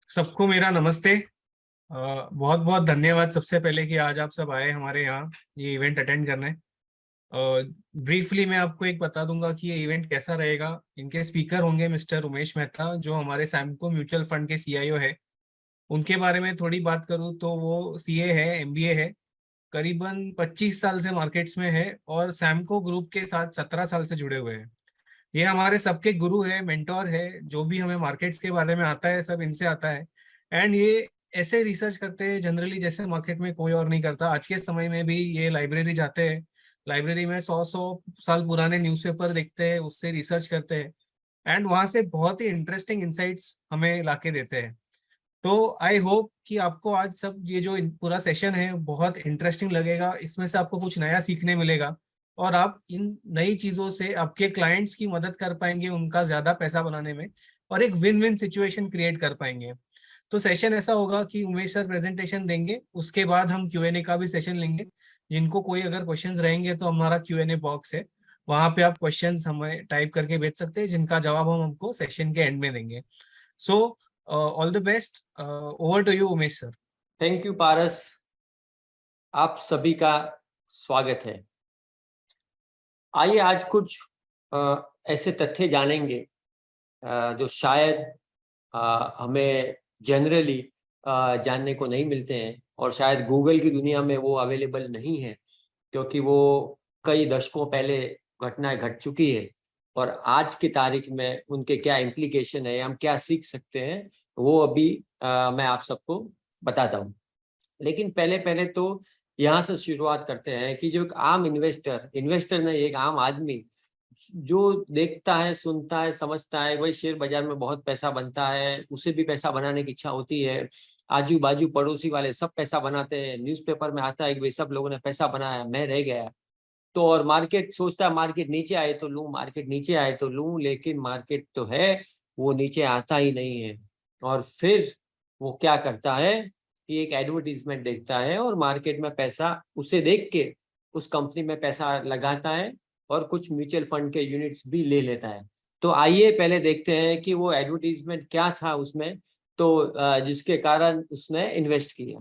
सबको मेरा नमस्ते। बहुत बहुत धन्यवाद सबसे पहले कि आज आप सब आए हमारे यहाँ ये इवेंट अटेंड करने। ब्रीफली मैं आपको एक बता दूंगा कि ये इवेंट कैसा रहेगा। इनके स्पीकर होंगे मिस्टर उमेश मेहता, जो हमारे सैमको म्यूचुअल फंड के सीईओ है। उनके बारे में थोड़ी बात करूँ तो वो सीए है, एमबीए है, करीबन 25 साल से मार्केट्स में है और सैमको ग्रुप के साथ 17 साल से जुड़े हुए हैं। ये हमारे सबके गुरु है, मेंटोर है। जो भी हमें मार्केट्स के बारे में आता है सब इनसे आता है। एंड ये ऐसे रिसर्च करते हैं जनरली जैसे मार्केट में कोई और नहीं करता। आज के समय में भी ये लाइब्रेरी जाते हैं, लाइब्रेरी में 100 100 साल पुराने न्यूज़पेपर देखते हैं, उससे रिसर्च करते हैं एंड वहां से बहुत ही इंटरेस्टिंग इंसाइट्स हमें लाके देते हैं। तो आई होप कि आपको आज सब ये जो पूरा सेशन है बहुत इंटरेस्टिंग लगेगा। इसमें से आपको कुछ नया सीखने मिलेगा और आप इन नई चीजों से आपके क्लाइंट्स की मदद कर पाएंगे उनका ज्यादा पैसा बनाने में, और एक विन विन सिचुएशन क्रिएट कर पाएंगे। तो सेशन ऐसा होगा कि उमेश सर प्रेजेंटेशन देंगे, उसके बाद हम क्यूएनए का भी सेशन लेंगे। जिनको कोई अगर क्वेश्चंस रहेंगे तो हमारा क्यूएनए बॉक्स है, वहां पे आप क्वेश्चंस हमें टाइप करके भेज सकते हैं, जिनका जवाब हम हमको सेशन के एंड में देंगे। So all the best. Over to you Umesh sir. Thank you Paras, आप सभी का स्वागत है। आइए आज कुछ ऐसे तथ्य जानेंगे जो शायद हमें जनरली जानने को नहीं मिलते हैं और शायद गूगल की दुनिया में वो अवेलेबल नहीं है, क्योंकि वो कई दशकों पहले घटनाएं घट चुकी है और आज की तारीख में उनके क्या इम्प्लीकेशन है, हम क्या सीख सकते हैं, वो अभी मैं आप सबको बताता हूँ। लेकिन पहले पहले तो यहाँ से शुरुआत करते हैं कि जो एक आम इन्वेस्टर नहीं, एक आम आदमी जो देखता है, सुनता है, समझता है, वही शेयर बाजार में बहुत पैसा बनता है, उसे भी पैसा बनाने की इच्छा होती है। आजू बाजू पड़ोसी वाले सब पैसा बनाते हैं, न्यूज़पेपर में आता है कि भाई सब लोगों ने पैसा बनाया, मैं रह गया। तो और मार्केट सोचता है मार्केट नीचे आए तो लूं, मार्केट नीचे आए तो लूं, लेकिन मार्केट तो है वो नीचे आता ही नहीं है। और फिर वो क्या करता है कि एक एडवर्टीजमेंट देखता है और मार्केट में पैसा उसे देख के उस कंपनी में पैसा लगाता है और कुछ म्यूचुअल फंड के यूनिट्स भी ले लेता है। तो आइए पहले देखते हैं कि वो एडवर्टीजमेंट क्या था उसमें, तो जिसके कारण उसने इन्वेस्ट किया।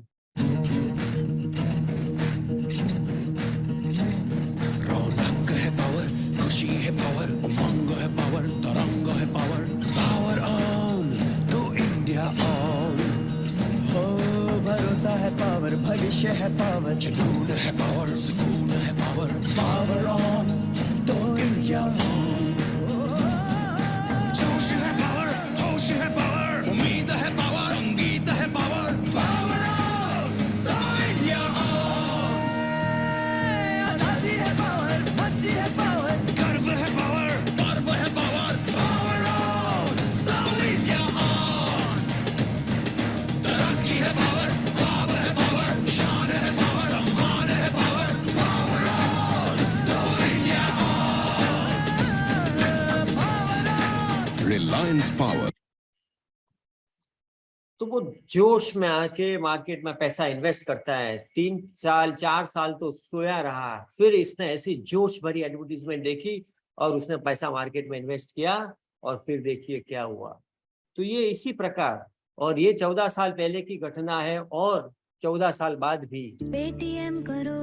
रौनक है पावर, खुशी है पावर, उमंग है पावर, तरंग है पावर, पावर ऑन तो इंडिया ऑन। हो भरोसा है पावर, भविष्य है पावर, जुनून है पावर, सुकून है पावर, पावर ऑन तो इंडिया ऑन। जोश है पावर, होश है पावर, उम्मीद है पावर, संगीत है पावर, पावर ऑन तो इंडिया ऑन। आजादी है पावर, मस्ती है पावर, गर्व है पावर, पर्व है पावर, पावर ऑन तो इंडिया ऑन। तरक्की है पावर, ख्वाब है पावर, शान है पावर, सम्मान है पावर, पावर ऑन तो इंडिया ऑन। रिलायंस पावर। तो वो जोश में आके मार्केट में पैसा इन्वेस्ट करता है। 3 साल 4 साल तो सोया रहा, फिर इसने ऐसी जोश भरी एडवर्टीजमेंट देखी और उसने पैसा मार्केट में इन्वेस्ट किया और फिर देखिए क्या हुआ। तो ये इसी प्रकार, और ये 14 साल पहले की घटना है और 14 साल बाद भी पेटीएम करो।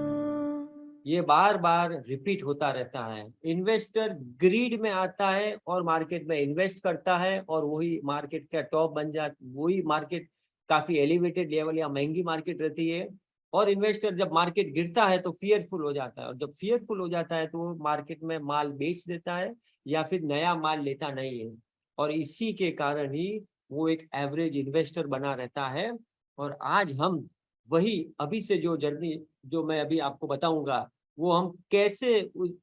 ये बार बार रिपीट होता रहता है। इन्वेस्टर ग्रीड में आता है और मार्केट में इन्वेस्ट करता है और वही मार्केट का टॉप बन जाता, वही मार्केट काफी एलिवेटेड लेवल या महंगी मार्केट रहती है। और इन्वेस्टर जब मार्केट गिरता है तो फियरफुल हो जाता है, और जब फियरफुल हो जाता है तो वो मार्केट में माल बेच देता है या फिर नया माल लेता नहीं है, और इसी के कारण ही वो एक एवरेज इन्वेस्टर बना रहता है। और आज हम वही अभी से जो जर्नी जो मैं अभी आपको बताऊंगा, वो हम कैसे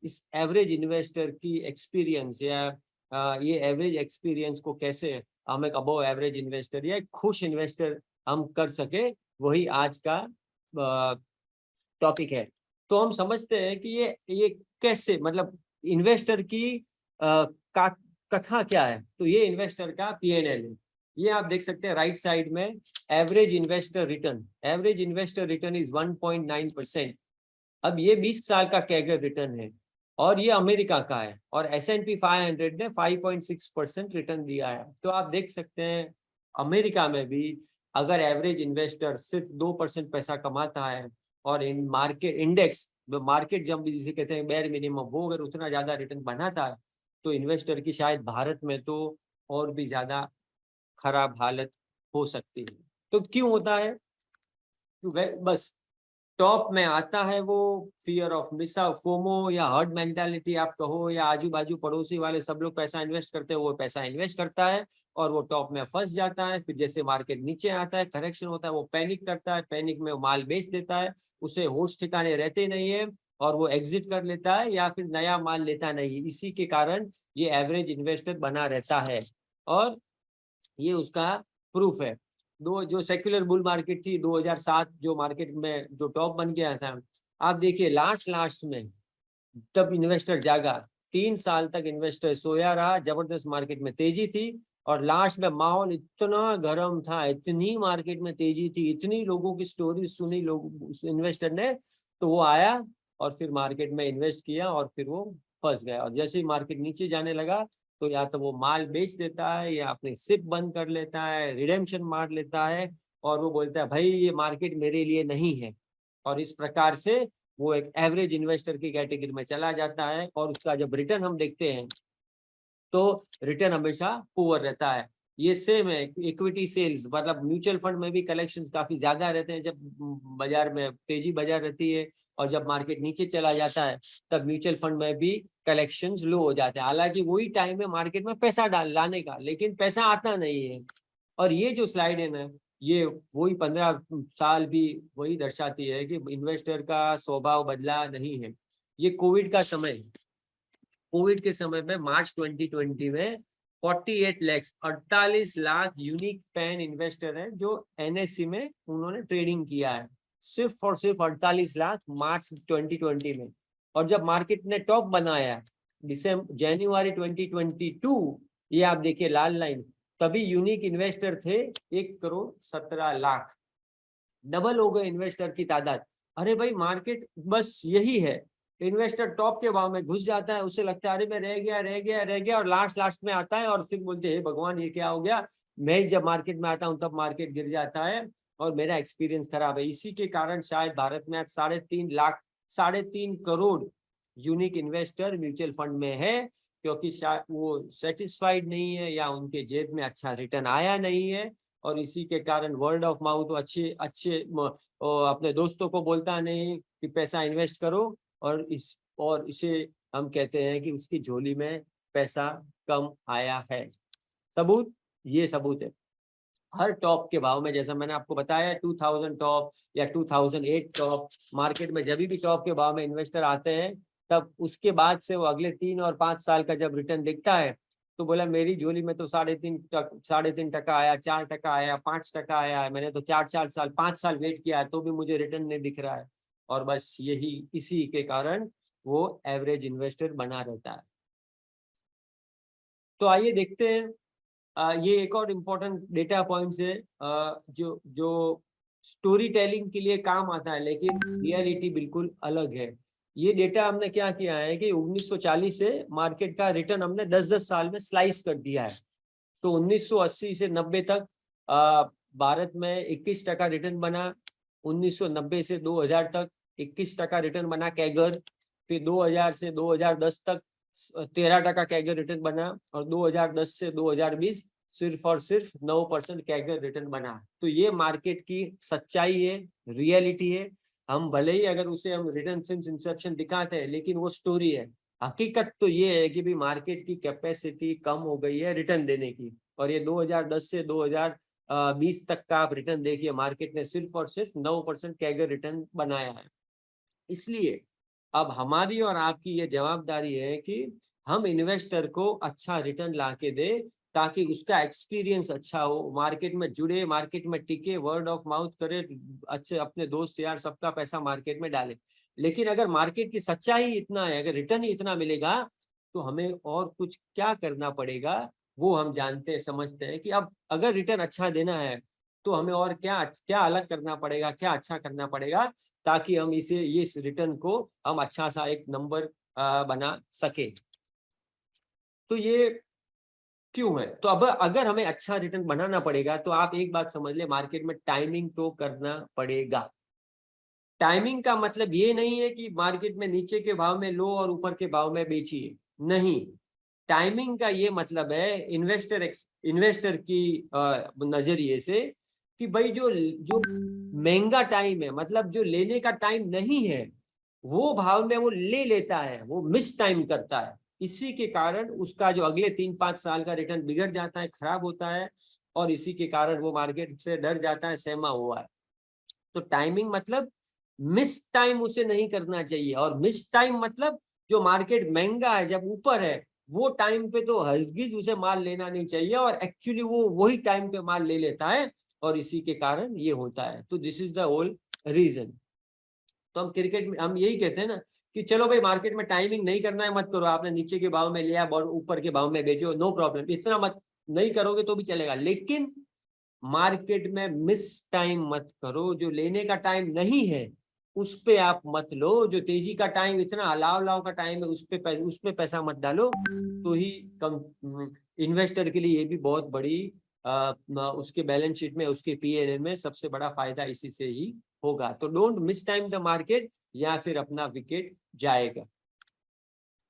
इस एवरेज इन्वेस्टर की एक्सपीरियंस या ये एवरेज एक्सपीरियंस को कैसे हम एक अबव एवरेज इन्वेस्टर या एक खुश इन्वेस्टर हम कर सके, वही आज का टॉपिक है। तो हम समझते हैं कि ये कैसे, मतलब इन्वेस्टर की कथा क्या है। तो ये इन्वेस्टर का पीएनएल है। ये आप देख सकते हैं राइट साइड में, एवरेज इन्वेस्टर रिटर्न इज 1.9%। अब ये 20 साल का कैगर रिटर्न है और ये अमेरिका का है, और S&P 500 ने 5.6% रिटर्न दिया है। तो आप देख सकते हैं अमेरिका में भी अगर एवरेज इन्वेस्टर सिर्फ 2% पैसा कमाता है और इन मार्केट इंडेक्स मार्केट जब भी जिसे कहते हैं बेयर मिनिमम, वो अगर उतना ज्यादा रिटर्न बनाता है तो इन्वेस्टर की शायद भारत में तो और भी ज्यादा खराब हालत हो सकती है। तो क्यों होता है? बस टॉप में आता है वो fear of miss out, FOMO या हर्ड मेंटालिटी आप कहो, या आजू बाजू पड़ोसी वाले सब लोग पैसा इन्वेस्ट करते हैं, वो पैसा इन्वेस्ट करता है और वो टॉप में फंस जाता है। फिर जैसे मार्केट नीचे आता है, करेक्शन होता है, वो पैनिक करता है, पैनिक में वो माल बेच देता है, उसे होश ठिकाने रहते नहीं है और वो एग्जिट कर लेता है या फिर नया माल लेता नहीं है। इसी के कारण ये एवरेज इन्वेस्टर बना रहता है और ये उसका प्रूफ है। दो जो सेक्युलर बुल मार्केट थी 2007, जो मार्केट में जो टॉप बन गया था, आप देखिए लास्ट में तब इन्वेस्टर जागा, 3 साल तक इन्वेस्टर सोया रहा, जबरदस्त मार्केट में तेजी थी और लास्ट में माहौल इतना गर्म था, इतनी मार्केट में तेजी थी, इतनी लोगों की स्टोरी सुनी लोग इन्वेस्टर ने, तो वो आया और फिर मार्केट में इन्वेस्ट किया और फिर वो फंस गया। और जैसे ही मार्केट नीचे जाने लगा तो या तो वो माल बेच देता है या अपनी सिप बंद कर लेता है, रिडेम्पशन मार लेता है और वो बोलता है भाई ये मार्केट मेरे लिए नहीं है। और इस प्रकार से वो एक एवरेज इन्वेस्टर की कैटेगरी में चला जाता है और उसका जब रिटर्न हम देखते हैं तो रिटर्न हमेशा पुअर रहता है। ये सेम है इक्विटी सेल्स, मतलब म्यूचुअल फंड में भी कलेक्शंस काफी ज्यादा रहते हैं जब बाजार में तेजी बाजार रहती है, और जब मार्केट नीचे चला जाता है तब म्यूचुअल फंड में भी कलेक्शंस लो हो जाते हैं। हालांकि वही टाइम है मार्केट में पैसा लाने का, लेकिन पैसा आता नहीं है। और ये जो स्लाइड है ना, ये वही 15 साल भी वही दर्शाती है कि इन्वेस्टर का स्वभाव बदला नहीं है। ये कोविड का समय, कोविड के समय में मार्च 2020 में 48 लाख यूनिक पैन इन्वेस्टर हैं जो एनएससी में उन्होंने ट्रेडिंग किया है, सिर्फ और सिर्फ 48 लाख मार्च 2020 में। और जब मार्केट ने टॉप बनाया जनवरी 2022, ये आप देखिए लाल लाइन, तभी यूनिक इन्वेस्टर थे 1,17,00,000, डबल हो गए इन्वेस्टर की तादाद। अरे भाई मार्केट बस यही है, इन्वेस्टर टॉप के भाव में घुस जाता है, उसे लगता है अरे मैं रह गया और लास्ट में आता है और फिर बोलते हैं भगवान ये क्या हो गया, मैं जब मार्केट में आता हूँ तब मार्केट गिर जाता है और मेरा एक्सपीरियंस खराब है। इसी के कारण शायद भारत में आज 3.5 crore unique investor mutual fund में है, क्योंकि शायद वो सेटिस्फाइड नहीं है या उनके जेब में अच्छा रिटर्न आया नहीं है। और इसी के कारण वर्ड ऑफ माउथ अच्छे अपने दोस्तों को बोलता नहीं कि पैसा इन्वेस्ट करो, और इसे हम कहते हैं कि उसकी झोली में पैसा कम आया है। सबूत, ये सबूत है। हर टॉप के भाव में, जैसा मैंने आपको बताया 2000 टॉप या 2008 टॉप, मार्केट में जब भी टॉप के भाव में इन्वेस्टर आते हैं तब उसके बाद से वो अगले 3 और 5 साल का जब रिटर्न दिखता है तो बोला मेरी झोली में तो 3.5% आया, 4% आया, 5% आया है, मैंने तो 4 साल 5 साल वेट किया है तो भी मुझे रिटर्न नहीं दिख रहा है। और बस यही इसी के कारण वो एवरेज इन्वेस्टर बना रहता है। तो आइए देखते हैं, ये एक और इम्पोर्टेंट डेटा पॉइंट्स है जो स्टोरी टेलिंग के लिए काम आता है, लेकिन रियलिटी बिल्कुल अलग है। ये डेटा हमने क्या किया है कि 1940 से मार्केट का रिटर्न हमने 10-10 साल में स्लाइस कर दिया है। तो 1980 से 90 तक भारत में 21% रिटर्न बना, 1990 से 2000 तक 21% रिटर्न बना कैगर, फिर 2000 से 2010 तक 13% कैगर रिटर्न बना, और 2010 से 2020 सिर्फ और सिर्फ 9% कैगर रिटर्न बना। तो ये मार्केट की सच्चाई है, रियलिटी है। हम भले ही अगर उसे हम रिटर्न सिंस इंसेप्शन दिखाते हैं, लेकिन वो स्टोरी है। हकीकत तो ये है कि भी मार्केट की कैपेसिटी कम हो गई है रिटर्न देने की, और ये 2010 से 2020 तक का आप रिटर्न देखिए, मार्केट ने सिर्फ और सिर्फ 9% कैगर रिटर्न बनाया है। इसलिए अब हमारी और आपकी ये जवाबदारी है कि हम इन्वेस्टर को अच्छा रिटर्न ला के दे, ताकि उसका एक्सपीरियंस अच्छा हो, मार्केट में जुड़े, मार्केट में टिके, वर्ड ऑफ माउथ करे, अच्छे अपने दोस्त यार सबका पैसा मार्केट में डाले। लेकिन अगर मार्केट की सच्चाई इतना है, अगर रिटर्न ही इतना मिलेगा, तो हमें और कुछ क्या करना पड़ेगा वो हम जानते समझते हैं कि अब अगर रिटर्न अच्छा देना है तो हमें और क्या क्या अलग करना पड़ेगा, क्या अच्छा करना पड़ेगा, ताकि हम इस रिटर्न को हम अच्छा सा एक नंबर बना सके। तो ये क्यों है? तो अब अगर हमें अच्छा रिटर्न बनाना पड़ेगा तो आप एक बात समझ ले, मार्केट में टाइमिंग तो करना पड़ेगा। टाइमिंग का मतलब ये नहीं है कि मार्केट में नीचे के भाव में लो और ऊपर के भाव में बेचिए, नहीं। टाइमिंग का ये मतलब है इन्वेस्टर की नजरिए से कि भाई जो जो महंगा टाइम है, मतलब जो लेने का टाइम नहीं है, वो भाव में वो ले लेता है, वो मिस टाइम करता है। इसी के कारण उसका जो अगले 3-5 साल का रिटर्न बिगड़ जाता है, खराब होता है, और इसी के कारण वो मार्केट से डर जाता है, सहमा हुआ है। तो टाइमिंग मतलब मिस टाइम उसे नहीं करना चाहिए। और मिस टाइम मतलब जो मार्केट महंगा है, जब ऊपर है, वो टाइम पे तो हरगिज उसे माल लेना नहीं चाहिए, और एक्चुअली वो वही टाइम पे माल ले लेता है, और इसी के कारण ये होता है। तो this is the whole reason. तो हम क्रिकेट में हम यही कहते हैं ना कि चलो भाई मार्केट में टाइमिंग नहीं करना है, मत करो। आपने नीचे के भाव में लिया, ऊपर के भाव में बेचो, नो प्रॉब्लम, इतना मत नहीं करोगे तो भी चलेगा, लेकिन मार्केट में मिस टाइम मत करो। जो लेने का टाइम नहीं है उस पे आप मत लो, जो तेजी का टाइम, इतना हलाव लाव का टाइम है, उस पे पैसा मत डालो। तो ही कम इन्वेस्टर के लिए ये भी बहुत बड़ी उसके बैलेंस शीट में, उसके पीएनएल में सबसे बड़ा फायदा इसी से ही होगा। तो don't miss time the market, या फिर अपना विकेट जाएगा।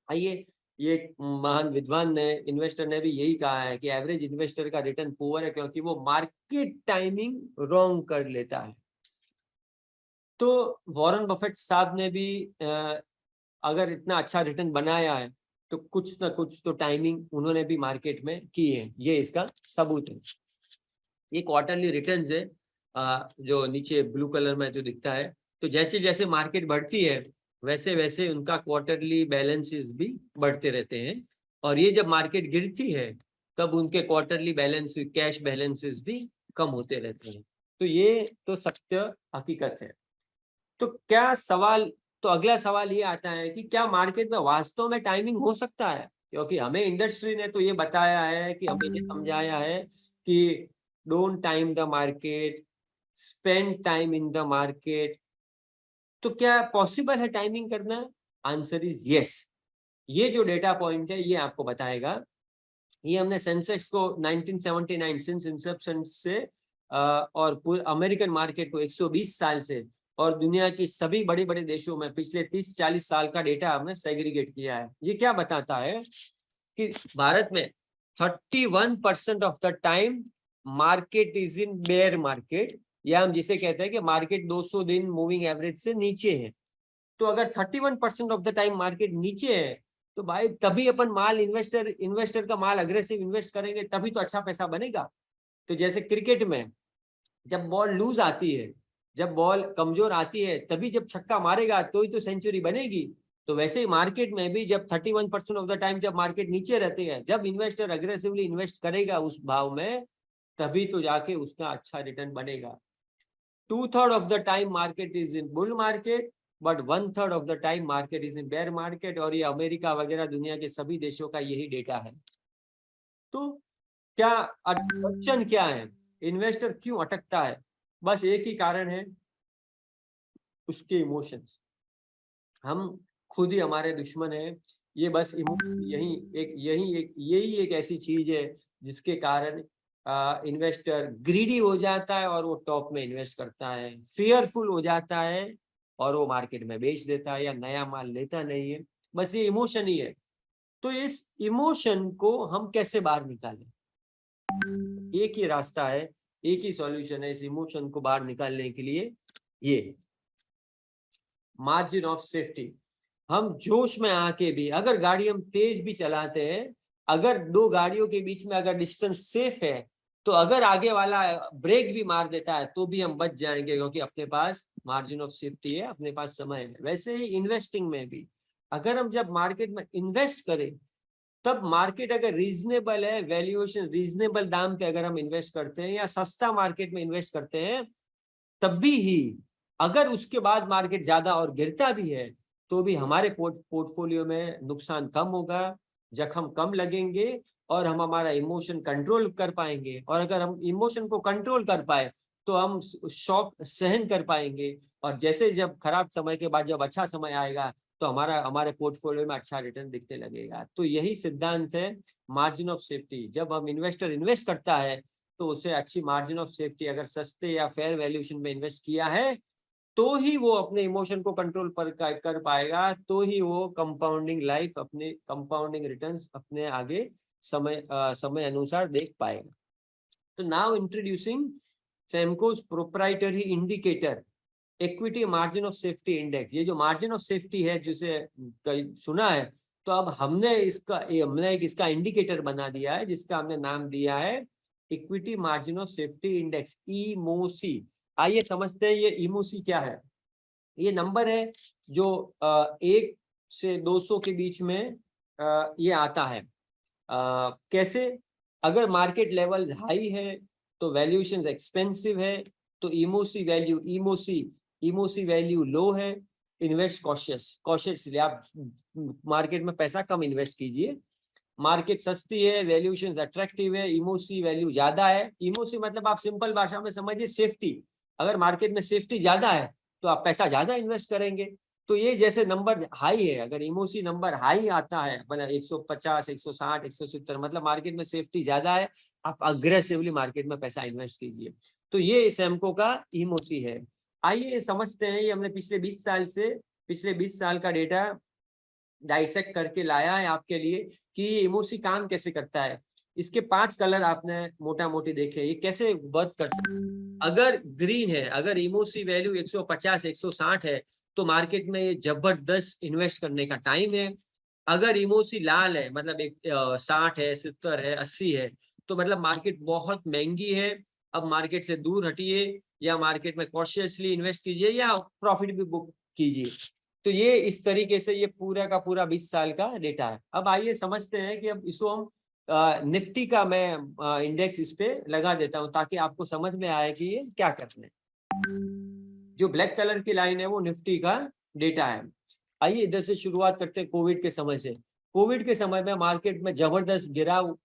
आइए, ये महान विद्वान ने, इन्वेस्टर ने भी यही कहा है कि एवरेज इन्वेस्टर का रिटर्न पुअर है क्योंकि वो मार्केट टाइमिंग रॉन्ग कर लेता है। तो वॉरेन बफेट साहब ने भी अगर इतना अच्छा रिटर्न बनाया है तो कुछ ना कुछ तो टाइमिंग उन्होंने भी मार्केट में की है, ये इसका सबूत है। ये क्वार्टरली रिटर्न्स है, जो नीचे ब्लू कलर में जो दिखता है। तो जैसे जैसे मार्केट बढ़ती है वैसे वैसे उनका क्वार्टरली बैलेंसेस भी बढ़ते रहते हैं, और ये जब मार्केट गिरती है तब उनके क्वार्टरली बैलेंस, कैश बैलेंसेस भी कम होते रहते हैं। तो ये तो सत्य हकीकत है। तो क्या सवाल, तो अगला सवाल ये आता है कि क्या मार्केट में वास्तव में टाइमिंग हो सकता है? क्योंकि हमें इंडस्ट्री ने तो ये बताया है, कि हमें ये समझाया है कि don't time the market, spend time in the market. तो क्या पॉसिबल है टाइमिंग करना? Answer is yes. ये जो डेटा पॉइंट है ये आपको बताएगा। ये हमने सेंसेक्स को 1979 सिंस इंसेप्शन से और पूरे अमेरिकन मार्केट को 120 साल से, और दुनिया की सभी बड़े बड़े देशों में पिछले 30-40 साल का डेटा हमने सेग्रीगेट किया है। ये क्या बताता है कि भारत में 31% of the time market is in bear market, या हम जिसे कहते हैं कि मार्केट 200 दिन मूविंग एवरेज से नीचे है। तो अगर 31% ऑफ द टाइम मार्केट नीचे है तो भाई तभी अपन माल, इन्वेस्टर का माल अग्रेसिव इन्वेस्ट करेंगे, तभी तो अच्छा पैसा बनेगा। तो जैसे क्रिकेट में जब बॉल लूज आती है, जब बॉल कमजोर आती है, तभी जब छक्का मारेगा तो ही तो सेंचुरी बनेगी। तो वैसे ही मार्केट में भी जब 31% ऑफ द टाइम जब मार्केट नीचे रहती है, जब इन्वेस्टर अग्रेसिवली इन्वेस्ट करेगा उस भाव में, तभी तो जाके उसका अच्छा रिटर्न बनेगा। 2/3 of the time market is in bull market, but 1/3 of the time market is in bear market. और ये अमेरिका वगैरह दुनिया के सभी देशों का यही डेटा है। तो क्या क्वेश्चन क्या है, इन्वेस्टर क्यों अटकता है? बस एक ही कारण है, उसके इमोशंस। हम खुद ही हमारे दुश्मन हैं। ये बस यही एक ऐसी चीज है जिसके कारण इन्वेस्टर ग्रीडी हो जाता है और वो टॉप में इन्वेस्ट करता है, फियरफुल हो जाता है और वो मार्केट में बेच देता है या नया माल लेता नहीं है। बस ये इमोशन ही है। तो इस इमोशन को हम कैसे बाहर निकालें? एक ही रास्ता है, एक ही सॉल्यूशन है इस इमोशन को बाहर निकालने के लिए, ये मार्जिन ऑफ सेफ्टी। हम जोश में आके भी अगर गाड़ी हम तेज भी चलाते हैं, अगर दो गाड़ियों के बीच में अगर डिस्टेंस सेफ है, तो अगर आगे वाला ब्रेक भी मार देता है तो भी हम बच जाएंगे, क्योंकि अपने पास मार्जिन ऑफ सेफ्टी है, अपने पास समय है। वैसे ही इन्वेस्टिंग में भी अगर हम जब मार्केट में इन्वेस्ट करें, तब मार्केट अगर रीजनेबल है, वैल्यूएशन रीजनेबल दाम पे अगर हम इन्वेस्ट करते हैं या सस्ता मार्केट में इन्वेस्ट करते हैं, तब भी ही अगर उसके बाद मार्केट ज्यादा और गिरता भी है तो भी हमारे पोर्टफोलियो में नुकसान कम होगा, जख्म कम लगेंगे, और हम हमारा इमोशन कंट्रोल कर पाएंगे। और अगर हम इमोशन को कंट्रोल कर पाए तो हम शॉक सहन कर पाएंगे, और जैसे जब खराब समय के बाद जब अच्छा समय आएगा तो हमारे पोर्टफोलियो में अच्छा रिटर्न दिखने लगेगा। तो यही सिद्धांत है मार्जिन ऑफ सेफ्टी। जब हम इन्वेस्टर इन्वेस्ट करता है तो उसे अच्छी मार्जिन ऑफ सेफ्टी, अगर सस्ते या फेयर वैल्यूएशन में इन्वेस्ट किया है तो ही वो अपने इमोशन को कंट्रोल कर पाएगा, तो ही वो कंपाउंडिंग लाइफ, अपने कंपाउंडिंग रिटर्न्स अपने आगे समय अनुसार देख पाएगा। तो now introducing Samco's proprietary indicator equity margin of safety index. ये जो मार्जिन ऑफ सेफ्टी है जिसे सुना है, तो अब हमने इसका इंडिकेटर बना दिया है जिसका हमने नाम दिया है equity margin of safety index, EMOSI. आइए समझते हैं ये इमोसी क्या है। ये नंबर है जो 1 से 200 के बीच में ये आता है। कैसे? अगर मार्केट लेवल हाई है तो वैल्यूएशन एक्सपेंसिव है, तो इमोसी वैल्यू लो है, इन्वेस्ट कॉशियसली। आप मार्केट में पैसा कम इन्वेस्ट कीजिए। मार्केट सस्ती है, वैल्यूएशन अट्रैक्टिव है, इमोसी वैल्यू ज्यादा है। इमोसी मतलब आप सिंपल भाषा में समझिए सेफ्टी। अगर मार्केट में सेफ्टी ज्यादा है तो आप पैसा ज्यादा इन्वेस्ट करेंगे। तो ये जैसे नंबर हाई है, अगर इमोसी नंबर हाई आता है मतलब 150, 160, 170, मतलब मार्केट में सेफ्टी ज्यादा है, आप अग्रेसिवली मार्केट में पैसा इन्वेस्ट कीजिए। तो ये सेमको का इमोसी है। आइए समझते हैं, ये हमने पिछले 20 साल का डेटा डाइसेक्ट करके लाया है आपके लिए कि ये इमोसी काम कैसे करता है। इसके 5 कलर आपने मोटा मोटी देखे, ये कैसे वर्क करता है। अगर ग्रीन है, अगर इमोसी वैल्यू 150, 160 है तो मार्केट में ये जबरदस्त इन्वेस्ट करने का टाइम है। अगर इमोसी लाल है, मतलब 60 है, 70 है, 80 है, तो मतलब मार्केट बहुत महंगी है, अब मार्केट से दूर हटिए, या मार्केट में कॉशियसली इन्वेस्ट कीजिए, या प्रॉफिट भी बुक कीजिए। तो ये इस तरीके से ये पूरा का पूरा 20 साल का डेटा है। अब आइए समझते हैं कि अब इसको हम निफ्टी का मैं इंडेक्स इस पे लगा देता हूं ताकि आपको समझ में आए कि ये क्या करने। जो ब्लैक कलर की लाइन है वो निफ्टी का डेटा है। आइए इधर से शुरुआत करते हैं कोविड के समय से। कोविड के समय में मार्केट में जबरदस्त गिरावट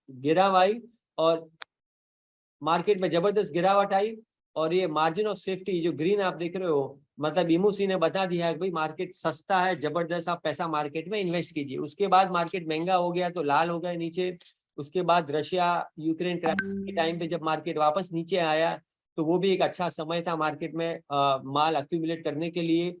आई, और ये मार्जिन ऑफ सेफ्टी जो ग्रीन आप देख रहे हो, मतलब इमोसी ने बता दिया है कि भाई मार्केट सस्ता है, जबरदस्त, आप पैसा मार्केट में इन्वेस्ट कीजिए। उसके बाद मार्केट महंगा हो गया तो लाल हो गया नीचे। उसके बाद रशिया यूक्रेन क्राइसिस के टाइम पे जब मार्केट वापस नीचे आया तो वो भी एक अच्छा समय था मार्केट में माल अक्यूमुलेट करने के लिए।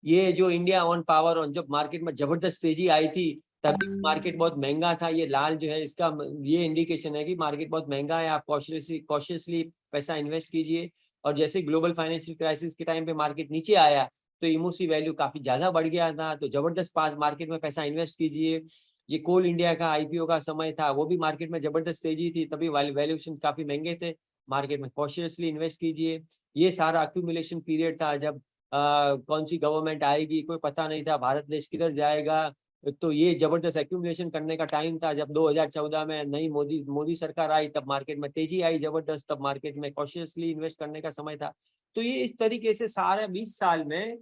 ये जो इंडिया ऑन पावर ऑन, जब मार्केट में जबरदस्त तेजी आई थी तभी मार्केट बहुत महंगा था। ये लाल जो है इसका ये इंडिकेशन है कि मार्केट बहुत महंगा है, आप कॉशियसली पैसा इन्वेस्ट कीजिए। और जैसे ग्लोबल फाइनेंशियल क्राइसिस के टाइम पे मार्केट नीचे आया तो इमोसी वैल्यू काफी ज्यादा बढ़ गया था, तो जबरदस्त मार्केट में पैसा इन्वेस्ट कीजिए। ये कोल इंडिया का आईपीओ का समय था, वो भी मार्केट में जबरदस्त तेजी थी, तभी वैल्यूएशन काफी महंगे थे, मार्केट में कॉशियसली इन्वेस्ट कीजिए। ये सारा अक्यूमुलेशन पीरियड था जब कौन सी गवर्नमेंट आएगी कोई पता नहीं था, भारत देश किधर जाएगा, तो ये जबरदस्त एक्यूमुलेशन करने का टाइम था। जब 2014 में नई मोदी सरकार आई तब मार्केट में तेजी आई जबरदस्त, तब मार्केट में कॉशियसली इन्वेस्ट करने का समय था। तो ये इस तरीके से सारे 20 साल में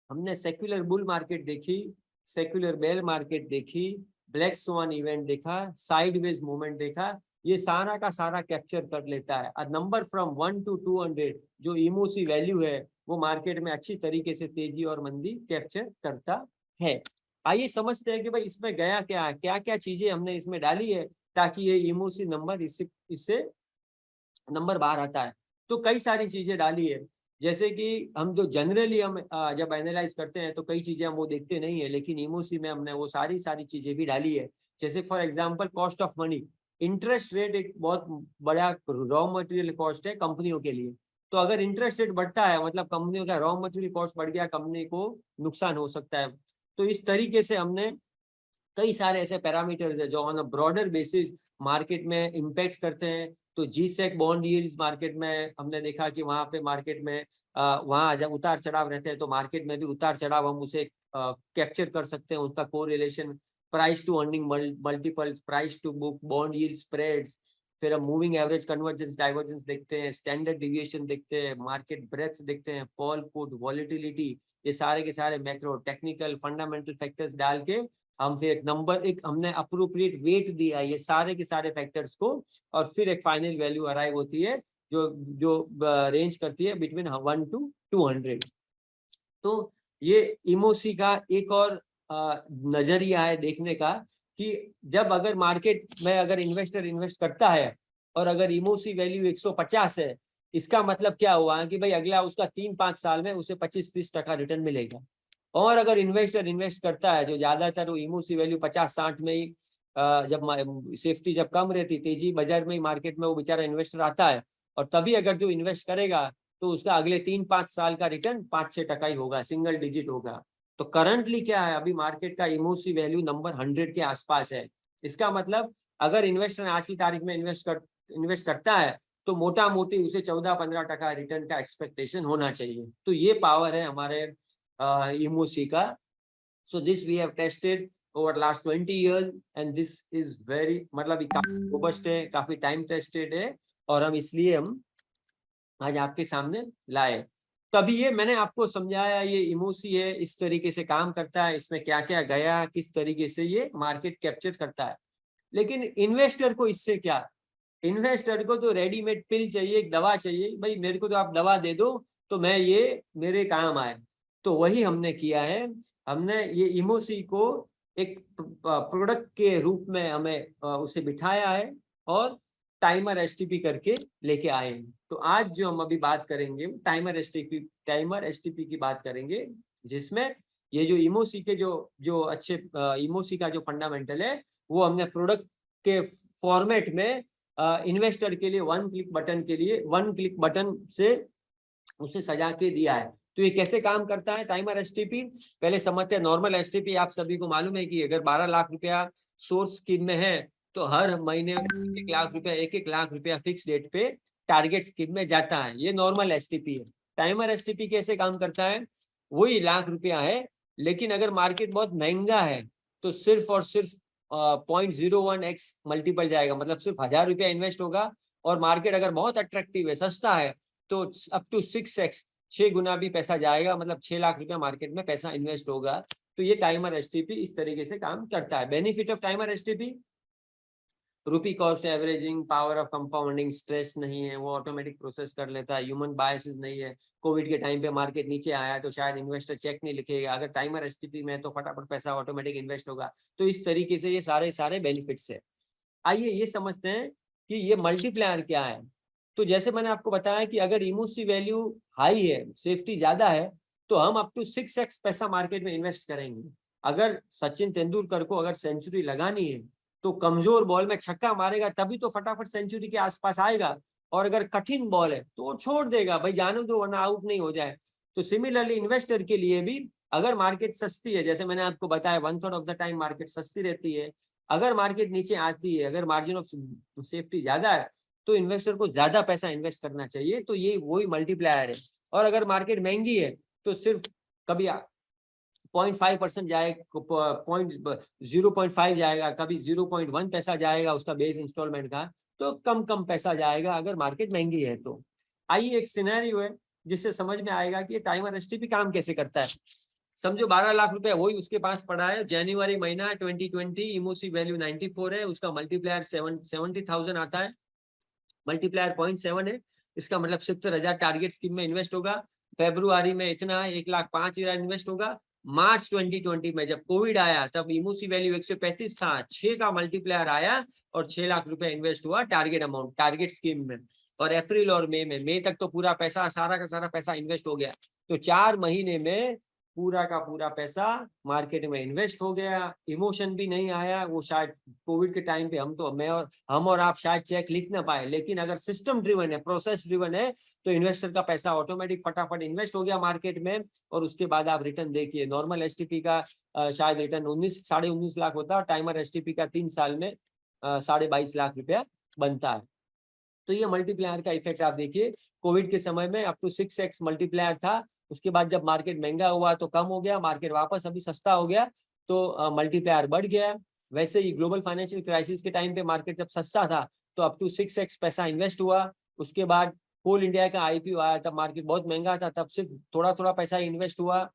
हमने सेक्युलर बुल मार्केट देखी, सेक्युलर बेल मार्केट देखी, ब्लैक स्वान इवेंट देखा, साइडवेज मूवमेंट देखा। ये सारा का सारा कैप्चर कर लेता है। नंबर फ्रॉम 1 to 200 जो इमोसी वैल्यू है वो मार्केट में अच्छी तरीके से तेजी और मंदी कैप्चर करता है। आइए समझते हैं कि भाई इसमें गया क्या है, क्या क्या चीजें हमने इसमें डाली है ताकि ये इमोसी नंबर इससे नंबर बाहर आता है। तो कई सारी चीजें डाली है, जैसे कि हम जो जनरली हम जब एनालाइज करते हैं तो कई चीजें हम वो देखते नहीं है, लेकिन इमोसी में हमने वो सारी चीजें भी डाली है। जैसे for example cost of money, interest rate एक बहुत बड़ा रॉ मटेरियल कॉस्ट है कंपनियों के लिए। तो अगर इंटरेस्ट रेट बढ़ता है मतलब कंपनियों का रॉ मटेरियल कॉस्ट बढ़ गया, कंपनी को नुकसान हो सकता है। तो इस तरीके से हमने कई सारे ऐसे पैरामीटर्स है जो on a broader basis market में इम्पैक्ट करते हैं। तो जीसेक बॉन्ड यील्ड्स मार्केट में हमने देखा कि वहां पे मार्केट में वहां जब उतार चढ़ाव रहते हैं तो मार्केट में भी उतार चढ़ाव हम उसे कैप्चर कर सकते हैं, उनका correlation, price to earning multiples, price to book, bond yield spreads, फिर हम मूविंग एवरेज कन्वर्जेंस डाइवर्जेंस देखते हैं, स्टैंडर्ड डिविएशन देखते हैं, मार्केट ब्रेथ देखते हैं, कॉल पुट, वॉलिटिलिटी, ये सारे के सारे मैक्रो टेक्निकल फंडामेंटल फैक्टर्स डाल के हम फिर एक हमने अप्रोप्रिएट वेट दिया ये सारे के सारे फैक्टर्स को, और फिर एक फाइनल वैल्यू अराइव होती है जो रेंज करती है बिटवीन 1 to 200। तो ये इमोसी का एक और नजरिया है देखने का कि जब अगर मार्केट में अगर इन्वेस्टर इन्वेस्ट करता है और अगर इमोसी वैल्यू 150 है, इसका मतलब क्या हुआ कि भाई अगला उसका 3-5 साल में उसे 25-30% रिटर्न मिलेगा। और अगर इन्वेस्टर इन्वेस्ट करता है जो ज्यादातर वो इमोसी वैल्यू 50-60 में ही जब सेफ्टी जब कम रहती, तेजी बाजार में मार्केट में वो बेचारा इन्वेस्टर आता है और तभी अगर जो इन्वेस्ट करेगा तो उसका अगले 3-5 साल का रिटर्न 5-6% ही होगा, सिंगल डिजिट होगा। तो करंटली क्या है, अभी मार्केट का इमोसी वैल्यू नंबर 100 के आसपास है। इसका मतलब अगर इन्वेस्टर आज की तारीख में इन्वेस्ट करता है तो मोटा मोटी उसे 14-15% रिटर्न का एक्सपेक्टेशन होना चाहिए। तो ये पावर है हमारे इमोसी का। So this we have tested over last 20 years and this is very मतलब काफी रोबस्ट है, काफी टाइम टेस्टेड है और हम इसलिए हम आज आपके सामने लाए। तभी ये मैंने आपको समझाया ये इमोसी है, इस तरीके से काम करता है, इसमें क्या क्या गया, किस तरीके से ये मार्केट कैप्चर करता है। लेकिन इन्वेस्टर को इससे क्या, इन्वेस्टर को तो रेडीमेड पिल चाहिए, एक दवा चाहिए, भाई मेरे को तो आप दवा दे दो तो मैं ये मेरे काम आए। तो वही हमने किया है, हमने ये इमोसी को एक प्रोडक्ट के रूप में हमें उसे बिठाया है और टाइमर एसटीपी करके लेके आए हैं। तो आज जो हम अभी बात करेंगे टाइमर एसटीपी की बात करेंगे, जिसमें ये जो इमोसी के जो अच्छे इमोसी का जो फंडामेंटल है वो हमने प्रोडक्ट के फॉर्मेट में इन्वेस्टर के लिए वन क्लिक बटन से उसे सजा के दिया है। तो ये कैसे काम करता है टाइमर एसटीपी, पहले समझते हैं। नॉर्मल एसटीपी आप सभी को मालूम है कि अगर 12 लाख रुपया सोर्स स्कीम में है तो हर महीने 1 लाख रुपया फिक्स डेट पे टारगेट स्कीम में जाता है। ये नॉर्मल एसटीपी है। टाइमर एसटीपी कैसे काम करता है, वही लाख रुपया है, लेकिन अगर मार्केट बहुत महंगा है तो सिर्फ और सिर्फ 0.01x मल्टीपल जाएगा, मतलब सिर्फ 1000 रुपया इन्वेस्ट होगा। और मार्केट अगर बहुत अट्रैक्टिव है, सस्ता है, तो अप टू 6x 6 गुना भी पैसा जाएगा, मतलब 6 लाख रुपया मार्केट में पैसा इन्वेस्ट होगा। तो ये टाइमर एसटीपी इस तरीके से काम करता है। Benefit off timer STP, rupee cost averaging, power of compounding, stress नहीं है, वो ऑटोमेटिक प्रोसेस कर लेता है, ह्यूमन बायसेस नहीं है। कोविड के टाइम पे मार्केट नीचे आया तो शायद इन्वेस्टर चेक नहीं लिखेगा, अगर टाइमर एसटीपी में तो फटाफट पैसा ऑटोमेटिक इन्वेस्ट होगा। तो इस तरीके से ये सारे बेनिफिट्स है। आइए ये समझते हैं कि ये मल्टीप्लायर क्या है। तो जैसे मैंने आपको बताया कि अगर इमोसी वैल्यू हाई है, सेफ्टी ज्यादा है, तो हम अप टू 6x पैसा मार्केट में इन्वेस्ट करेंगे। अगर सचिन तेंदुलकर को अगर सेंचुरी लगानी है तो कमजोर बॉल में छक्का मारेगा तभी तो फटाफट सेंचुरी के आसपास आएगा, और अगर कठिन बॉल है तो वो छोड़ देगा, भाई जाने दो वरना आउट नहीं हो जाए। तो सिमिलरली इन्वेस्टर के लिए भी अगर मार्केट सस्ती है, जैसे मैंने आपको बताया 1/3 ऑफ द टाइम मार्केट सस्ती रहती है, अगर मार्केट नीचे आती है, अगर मार्जिन ऑफ सेफ्टी ज्यादा है तो इन्वेस्टर को ज्यादा पैसा इन्वेस्ट करना चाहिए। तो ये वही मल्टीप्लायर है। और अगर मार्केट महंगी है तो सिर्फ कभी 0.5% जाएगा, 0.5 जाएगा, कभी 0.1 पैसा जाएगा उसका बेस इंस्टॉलमेंट का, तो कम पैसा जाएगा अगर मार्केट महंगी है। तो आइए एक सिनेरियो है जिससे समझ में आएगा कि टाइमर एसटीपी काम कैसे करता है। समझो 12 लाख रुपए वही उसके पास पड़ा है, जनवरी महीना 2020, इमोसी वैल्यू 94 है, उसका मल्टीप्लायर 70,000 आता है, मल्टीप्लायर 0.7 है, इसका मतलब 70,000 टारगेट स्कीम में इन्वेस्ट होगा। फेब्रुआरी में इतना 1,05,000 इन्वेस्ट होगा। मार्च 2020 में जब कोविड आया तब इमोसी वैल्यू 135 था, 6 का मल्टीप्लायर आया और 6 लाख रुपए इन्वेस्ट हुआ टारगेट अमाउंट टारगेट स्कीम में। और अप्रैल और मई तक तो पूरा पैसा सारा का सारा पैसा इन्वेस्ट हो गया। तो 4 महीने में पूरा का पूरा पैसा मार्केट में इन्वेस्ट हो गया, इमोशन भी नहीं आया। वो शायद कोविड के टाइम पे हम और आप शायद चेक लिख ना पाए, लेकिन अगर सिस्टम ड्रिवन है, प्रोसेस ड्रिवन है, तो इन्वेस्टर का पैसा ऑटोमेटिक फटाफट इन्वेस्ट हो गया मार्केट में। और उसके बाद आप रिटर्न देखिए, नॉर्मल एसटीपी का शायद रिटर्न 19-19.5 लाख होता है, टाइमर एसटीपी का 3 साल में 22.5 लाख रुपया बनता है। तो ये मल्टीप्लायर का इफेक्ट आप देखिए, कोविड के समय में अप टू 6x मल्टीप्लायर था, उसके बाद जब मार्केट महंगा हुआ तो कम हो गया, मार्केट वापस अभी सस्ता हो गया तो मल्टीप्लायर बढ़ गया। वैसे ही ग्लोबल फाइनेंशियल क्राइसिस के टाइम पे मार्केट जब सस्ता था तो अप टू 6x पैसा इन्वेस्ट हुआ। उसके बाद कोल इंडिया का आईपीओ आया, तब मार्केट बहुत महंगा था, तब सिर्फ थोड़ा पैसा इन्वेस्ट हुआ।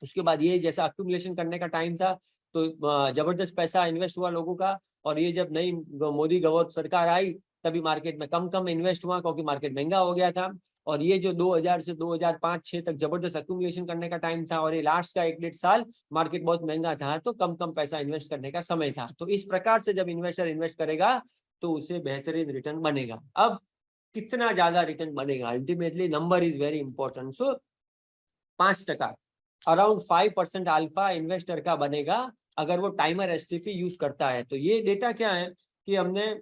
उसके बाद ये जैसा अक्यूमुलेशन करने का टाइम था तो जबरदस्त पैसा इन्वेस्ट हुआ लोगों का। और ये जब नई मोदी गवर्नमेंट सरकार आई तभी मार्केट में कम इन्वेस्ट हुआ क्योंकि मार्केट महंगा हो गया था। और ये जो 2000 से 2005-6 तक जबरदस्त एक्यूमुलेशन करने का टाइम था, और ये लास्ट का 1-1.5 साल मार्केट बहुत महंगा था, तो कम कम पैसा इन्वेस्ट करने का समय था। तो इस प्रकार से जब इन्वेस्टर इन्वेस्ट करेगा तो उसे बेहतरीन रिटर्न बनेगा। अब कितना ज्यादा रिटर्न बनेगा, ultimately number is very important. So 5%, around 5% alpha investor का बनेगा अगर वो टाइमर एसटीपी यूज करता है। तो ये डेटा क्या है कि हमने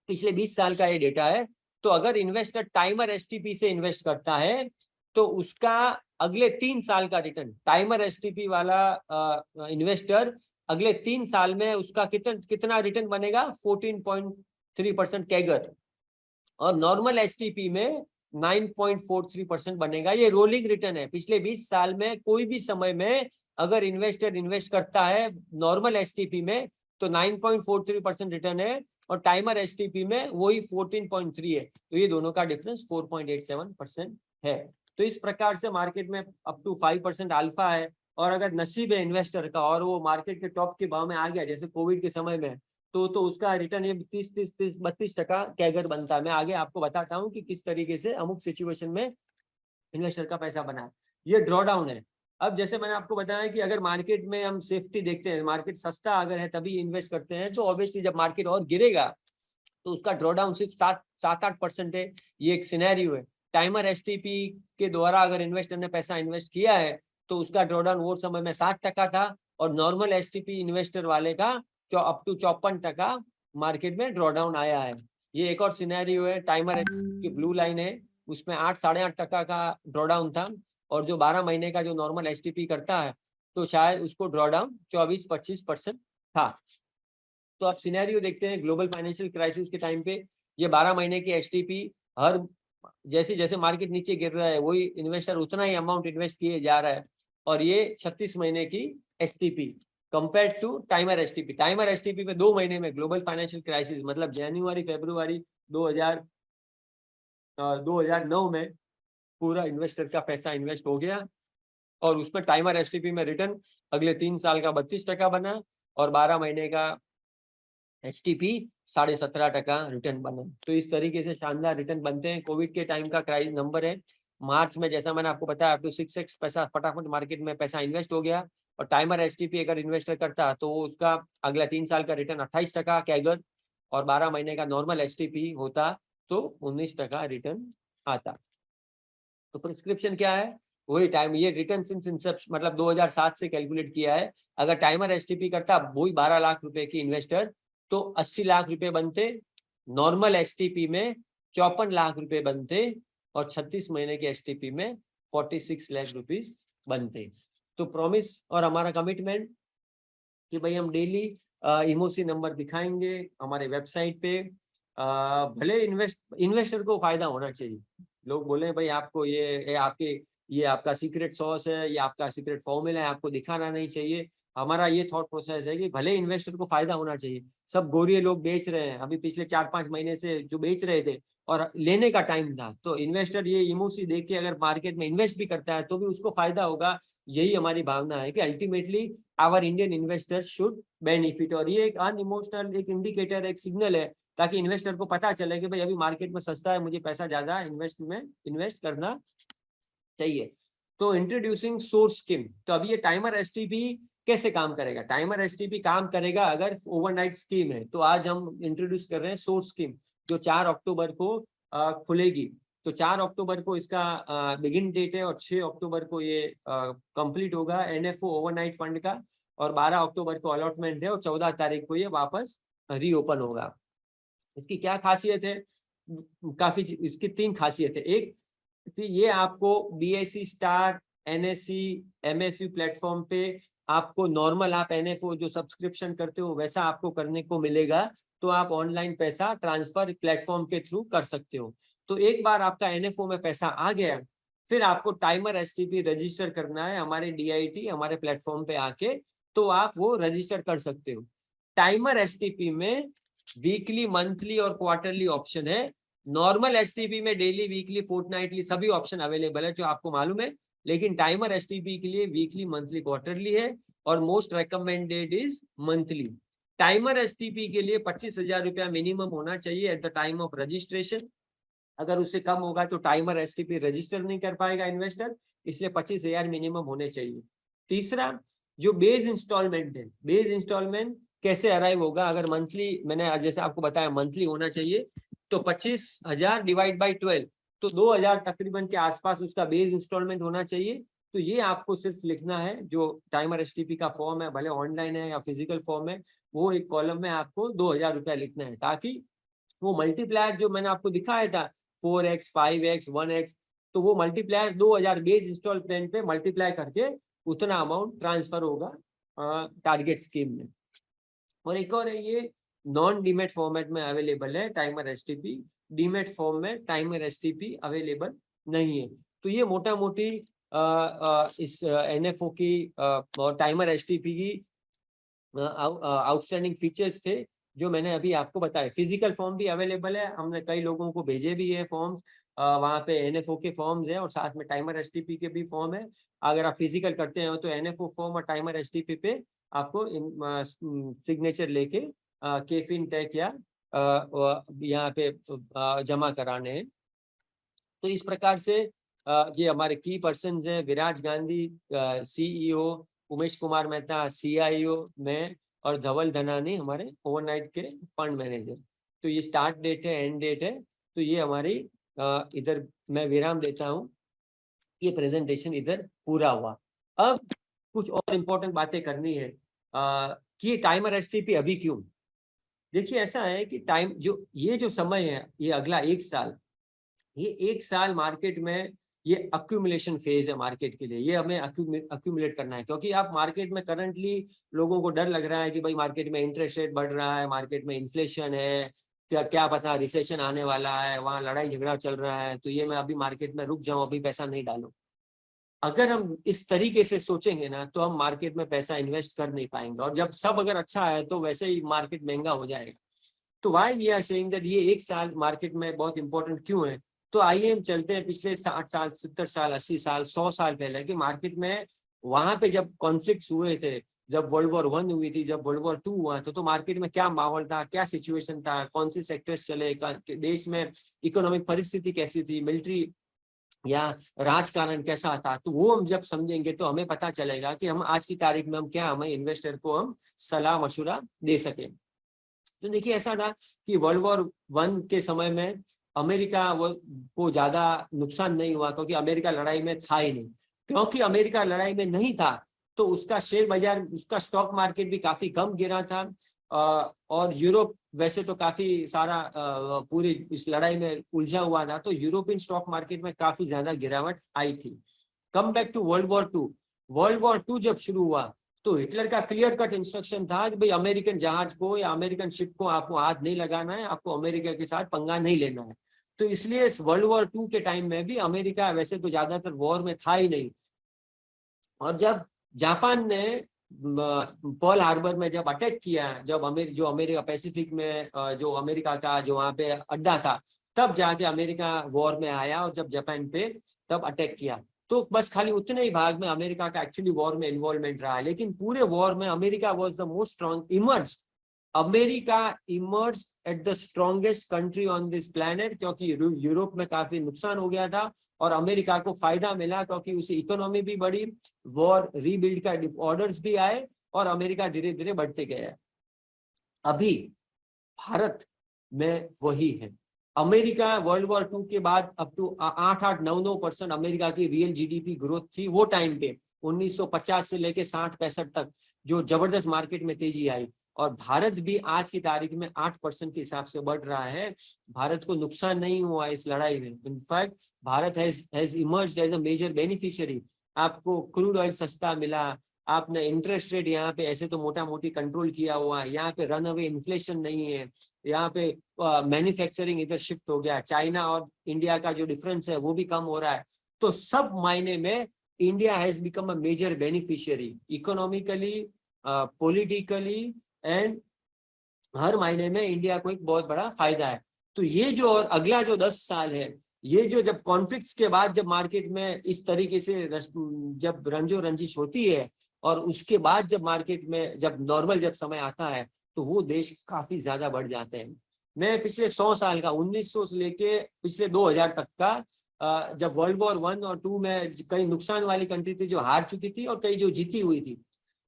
पिछले 20 साल का ये डेटा है। तो अगर इन्वेस्टर टाइमर एसटीपी से इन्वेस्ट करता है तो उसका अगले 3 साल का रिटर्न, टाइमर एसटीपी वाला इन्वेस्टर अगले 3 साल में उसका कितना रिटर्न बनेगा, 14.3% कैगर, और नॉर्मल एसटीपी में 9.43% बनेगा। ये रोलिंग रिटर्न है। पिछले 20 साल में कोई भी समय में अगर इन्वेस्टर इन्वेस्ट करता है नॉर्मल एसटीपी में तो 9.43% रिटर्न है, और टाइमर एसटीपी में वही 14.3 है। तो ये दोनों का डिफरेंस 4.87% है। तो इस प्रकार से मार्केट में अप टू 5% अल्फा है। और अगर नसीब है इन्वेस्टर का और वो मार्केट के टॉप के भाव में आ गया, जैसे कोविड के समय में, तो उसका रिटर्न ये 32% कैगर बनता है। मैं आगे आपको बताता हूँ कि किस तरीके से अमुक सिचुएशन में इन्वेस्टर का पैसा बना। ये ड्रॉडाउन है। अब जैसे मैंने आपको बताया कि अगर मार्केट में हम सेफ्टी देखते हैं, मार्केट सस्ता अगर है तभी इन्वेस्ट करते हैं, तो ऑब्वियसली जब मार्केट और गिरेगा तो उसका ड्रॉडाउन सिर्फ 7-8% है। ये एक सिनेरियो है। टाइमर एसटीपी के द्वारा अगर इन्वेस्टर ने पैसा इन्वेस्ट किया है तो उसका ड्रॉडाउन वो समय में 7% था, और नॉर्मल एसटीपी इन्वेस्टर वाले का अप टू 54% मार्केट में ड्रॉडाउन आया है। ये एक और सिनेरियो है। टाइमर की ब्लू लाइन है, उसमें 8-8.5% का ड्रॉडाउन था, और जो 12 महीने का जो नॉर्मल एसटीपी करता है तो शायद उसको ड्रॉडाउन 24-25% था। तो आप सिनेरियो देखते हैं ग्लोबल फाइनेंशियल क्राइसिस के टाइम पे ये 12 महीने की एसटीपी, हर जैसे जैसे मार्केट नीचे गिर रहा है वही इन्वेस्टर उतना ही अमाउंट इन्वेस्ट किए जा रहा है, और ये 36 महीने की STP compare to timer STP. Timer STP पे 2 महीने में ग्लोबल फाइनेंशियल क्राइसिस मतलब जनवरी फरवरी 2009 में पूरा इन्वेस्टर का पैसा इन्वेस्ट हो गया, और उसमें टाइमर एसटीपी में रिटर्न अगले 3 साल का 32% बना, और 12 महीने का एसटीपी 17.5% रिटर्न बना। तो इस तरीके से शानदार रिटर्न बनते हैं। कोविड के टाइम का क्राइस नंबर है मार्च में, जैसा मैंने आपको बताया, अप टू 6x पैसा फटाफट मार्केट में पैसा इन्वेस्ट हो गया। और टाइमर एसटीपी अगर इन्वेस्टर करता तो उसका अगला 3 साल का रिटर्न 28% कैगर, और 12 महीने का नॉर्मल एसटीपी होता तो 19% रिटर्न आता। तो प्रिस्क्रिप्शन क्या है, वही टाइम, ये रिटर्न सिंस इंसेप्शन मतलब 2007 से कैलकुलेट किया है। अगर टाइमर एसटीपी करता वही 12 लाख रुपए की इन्वेस्टर तो 80 लाख रुपए बनते, नॉर्मल एसटीपी में 54 लाख रुपए बनते, और 36 महीने के एसटीपी में 46 लाख रुपीस बनते। तो प्रॉमिस और हमारा कमिटमेंट कि भाई हम डेली इमोसी नंबर दिखाएंगे हमारे वेबसाइट पे। भले इन्वेस्टर को फायदा होना चाहिए। लोग बोले भाई आपको ये आपका सीक्रेट सॉस है, ये आपका सीक्रेट फॉर्मूला है, आपको दिखाना नहीं चाहिए। हमारा ये थॉट प्रोसेस है कि भले इन्वेस्टर को फायदा होना चाहिए। सब गोरिये लोग बेच रहे हैं अभी पिछले 4-5 महीने से जो बेच रहे थे, और लेने का टाइम था, तो इन्वेस्टर ये इमोसी देख के अगर मार्केट में इन्वेस्ट भी करता है तो भी उसको फायदा होगा। यही हमारी भावना है कि ultimately our Indian investors should benefit. और ये एक अनइमोशनल एक इंडिकेटर, एक सिग्नल है, ताकि इन्वेस्टर को पता चले कि भाई अभी मार्केट में सस्ता है, मुझे पैसा ज्यादा इन्वेस्ट करना चाहिए। तो इंट्रोड्यूसिंग सोर्स स्कीम। तो अभी ये टाइमर एसटीपी कैसे काम करेगा? टाइमर एसटीपी काम करेगा अगर ओवरनाइट स्कीम है। तो आज हम इंट्रोड्यूस कर रहे हैं सोर्स स्कीम, जो 4 अक्टूबर को खुलेगी। तो 4 अक्टूबर को इसका बिगिन डेट है, और 6 अक्टूबर को ये कंप्लीट होगा एनएफओ ओवरनाइट फंड का, और 12 अक्टूबर को अलॉटमेंट है, और 14 तारीख को ये वापस रीओपन होगा। इसकी क्या खासियत है? काफी इसकी 3 खासियत है। एक कि ये आपको बीएसई स्टार, एनएसई, एमएफई प्लेटफॉर्म पे आपको नॉर्मल आप एनएफओ जो सब्सक्रिप्शन करते हो वैसा आपको करने को मिलेगा। तो आप ऑनलाइन पैसा ट्रांसफर प्लेटफॉर्म के थ्रू कर सकते हो। तो एक बार आपका एनएफओ में पैसा आ गया, फिर आपको टाइमर एसटीपी रजिस्टर करना है हमारे डीआईटी हमारे प्लेटफॉर्म पे आके, तो आप वो रजिस्टर कर सकते हो। टाइमर एसटीपी में वीकली, मंथली और क्वार्टरली ऑप्शन है। नॉर्मल एसटीपी में डेली, वीकली, फोर्टनाइटली सभी ऑप्शन अवेलेबल है जो आपको मालूम है, लेकिन टाइमर एसटीपी के लिए वीकली, मंथली, क्वार्टरली है, और most recommended is monthly. Timer STP के लिए 25,000 रुपया मिनिमम होना चाहिए at the time of registration. अगर उससे कम होगा तो टाइमर एसटीपी रजिस्टर नहीं कर पाएगा इन्वेस्टर, इसलिए 25,000 मिनिमम होने चाहिए। तीसरा जो बेस इंस्टॉलमेंट है, बेस इंस्टॉलमेंट कैसे अराइव होगा, अगर मंथली, मैंने जैसे आपको बताया मंथली होना चाहिए, तो 25,000 डिवाइड बाई 12, तो 2,000 तकरीबन के आसपास उसका बेस इंस्टॉलमेंट होना चाहिए। तो ये आपको सिर्फ लिखना है, जो टाइमर एसटीपी का फॉर्म है, भले ऑनलाइन है या फिजिकल फॉर्म है, वो एक कॉलम में आपको 2,000 रुपया लिखना है, ताकि वो मल्टीप्लायर जो मैंने आपको दिखाया था 4x 5x 1x, तो वो मल्टीप्लायर 2,000 बेस इंस्टॉल प्लान पे मल्टीप्लाई करके उतना अमाउंट ट्रांसफर होगा टारगेट स्कीम में। और एक और है, ये नॉन डीमेट फॉर्मेट में अवेलेबल है टाइमर एसटीपी, डीमेट फॉर्म में टाइमर एसटीपी अवेलेबल नहीं है। तो ये मोटा मोटी इस एनएफओ की और टाइमर एसटीपी की आउटस्टैंडिंग फीचर्स थे जो मैंने अभी आपको बताया। फिजिकल फॉर्म भी अवेलेबल है, हमने कई लोगों को भेजे भी है फॉर्म्स, वहाँ पे एनएफओ के फॉर्म्स है और साथ में टाइमर एसटीपी के भी फॉर्म है। अगर आप फिजिकल करते हैं तो एनएफओ फॉर्म और टाइमर एसटीपी पे आपको सिग्नेचर लेके केफिन टैग या यहाँ पे जमा कराने हैं। तो इस प्रकार से ये हमारे की पर्सन है, विराज गांधी सीईओ, उमेश कुमार मेहता सीआईओ में, और धवल धनानी हमारे ओवरनाइट के फंड मैनेजर। तो ये स्टार्ट डेट है, एंड डेट है। तो ये हमारी इधर मैं विराम देता हूँ, ये प्रेजेंटेशन इधर पूरा हुआ। अब कुछ और इम्पोर्टेंट बातें करनी है कि टाइमर एसटीपी अभी क्यों। देखिए ऐसा है कि टाइम ये जो समय है, ये अगला 1 साल, ये 1 साल मार्केट में ये अक्यूमुलेशन फेज है मार्केट के लिए। ये हमें अक्यूमुलेट करना है, क्योंकि आप मार्केट में करंटली लोगों को डर लग रहा है कि भाई मार्केट में इंटरेस्ट रेट बढ़ रहा है, मार्केट में इन्फ्लेशन है, क्या पता रिसेशन आने वाला है, वहां लड़ाई झगड़ा चल रहा है, तो ये मैं अभी मार्केट में रुक जाऊं, अभी पैसा नहीं डालूं। अगर हम इस तरीके से सोचेंगे ना, तो हम मार्केट में पैसा इन्वेस्ट कर नहीं पाएंगे, और जब सब अगर अच्छा है तो वैसे ही मार्केट महंगा हो जाएगा। तो why we are saying that ये 1 साल मार्केट में बहुत इंपॉर्टेंट क्यों है। तो आइए हम चलते हैं पिछले 60 साल 70 साल 80 साल 100 साल पहले की मार्केट में। वहां पे जब कॉन्फ्लिक्ट हुए थे, जब वर्ल्ड वॉर 1 हुई थी, जब वर्ल्ड वॉर 2 हुआ था, तो मार्केट में क्या माहौल था, क्या सिचुएशन था, कौन से सेक्टर्स चले, देश में इकोनॉमिक परिस्थिति कैसी थी, मिलिट्री या राजकारण कैसा था। तो वो हम जब समझेंगे तो हमें पता चलेगा कि हम आज की तारीख में हम क्या, हमें इन्वेस्टर को हम सलाह मशुरा दे सके। तो देखिए ऐसा था कि वर्ल्ड वॉर 1 के समय में अमेरिका को ज्यादा नुकसान नहीं हुआ, क्योंकि अमेरिका लड़ाई में था ही नहीं। क्योंकि अमेरिका लड़ाई में नहीं था तो उसका शेयर बाजार, उसका स्टॉक मार्केट भी काफी कम गिरा था, और यूरोप वैसे तो काफी सारा पूरी इस लड़ाई में उलझा हुआ था, तो यूरोपियन स्टॉक मार्केट में काफी ज्यादा गिरावट आई थी। Come back to world war 2। World war 2 जब शुरू हुआ तो हिटलर का क्लियर कट इंस्ट्रक्शन था कि भाई अमेरिकन जहाज को या अमेरिकन शिप को आपको हाथ नहीं लगाना है, आपको अमेरिका के साथ पंगा नहीं लेना है। तो इसलिए इस वर्ल्ड वॉर 2 के टाइम में भी अमेरिका वैसे तो ज्यादातर वॉर में था ही नहीं। और जब जापान ने पर्ल हार्बर में जब अटैक किया, जब जो अमेरिका पैसिफिक में जो अमेरिका का जो वहां पे अड्डा था, तब जाके अमेरिका वॉर में आया, और जब जापान पे तब अटैक किया। तो बस खाली उतने ही भाग में अमेरिका का एक्चुअली वॉर में इन्वॉल्वमेंट रहा है, लेकिन पूरे वॉर में America was the most strong emerge. America emerge at the strongest country on this planet, क्योंकि यूरोप में काफी नुकसान हो गया था और अमेरिका को फायदा मिला, क्योंकि उसी इकोनॉमी भी बढ़ी, वॉर रीबिल्ड का ऑर्डर्स भी आए, और अमेरिका धीरे धीरे बढ़ते गया। अभी भारत में वही है। अमेरिका वर्ल्ड वॉर 2 के बाद अब तो 8-9% अमेरिका की रियल जीडीपी ग्रोथ थी वो टाइम पे, 1950 से लेके 60-65 तक, जो जबरदस्त मार्केट में तेजी आई। और भारत भी आज की तारीख में 8% के हिसाब से बढ़ रहा है। भारत को नुकसान नहीं हुआ इस लड़ाई में। In fact Bharat has emerged as a major beneficiary. आपको क्रूड ऑयल सस्ता मिला, आपने इंटरेस्ट रेट यहाँ पे ऐसे तो मोटा मोटी कंट्रोल किया हुआ है, यहाँ पे रन अवे इन्फ्लेशन नहीं है, यहाँ पे मैन्युफैक्चरिंग इधर शिफ्ट हो गया, चाइना और इंडिया का जो डिफरेंस है वो भी कम हो रहा है। तो सब मायने में India has become a major beneficiary, economically, politically, and हर मायने में इंडिया को एक बहुत बड़ा फायदा है। तो ये जो और अगला जो 10 साल है, ये जो जब कॉन्फ्लिक्ट्स के बाद जब मार्केट में इस तरीके से जब रंजो रंजिश होती है, और उसके बाद जब मार्केट में जब नॉर्मल जब समय आता है, तो वो देश काफी ज्यादा बढ़ जाते हैं। मैं पिछले 100 साल का 1900 से लेके पिछले 2000 तक का, जब वर्ल्ड वॉर 1 और 2 में कई नुकसान वाली कंट्री थी जो हार चुकी थी और कई जो जीती हुई थी,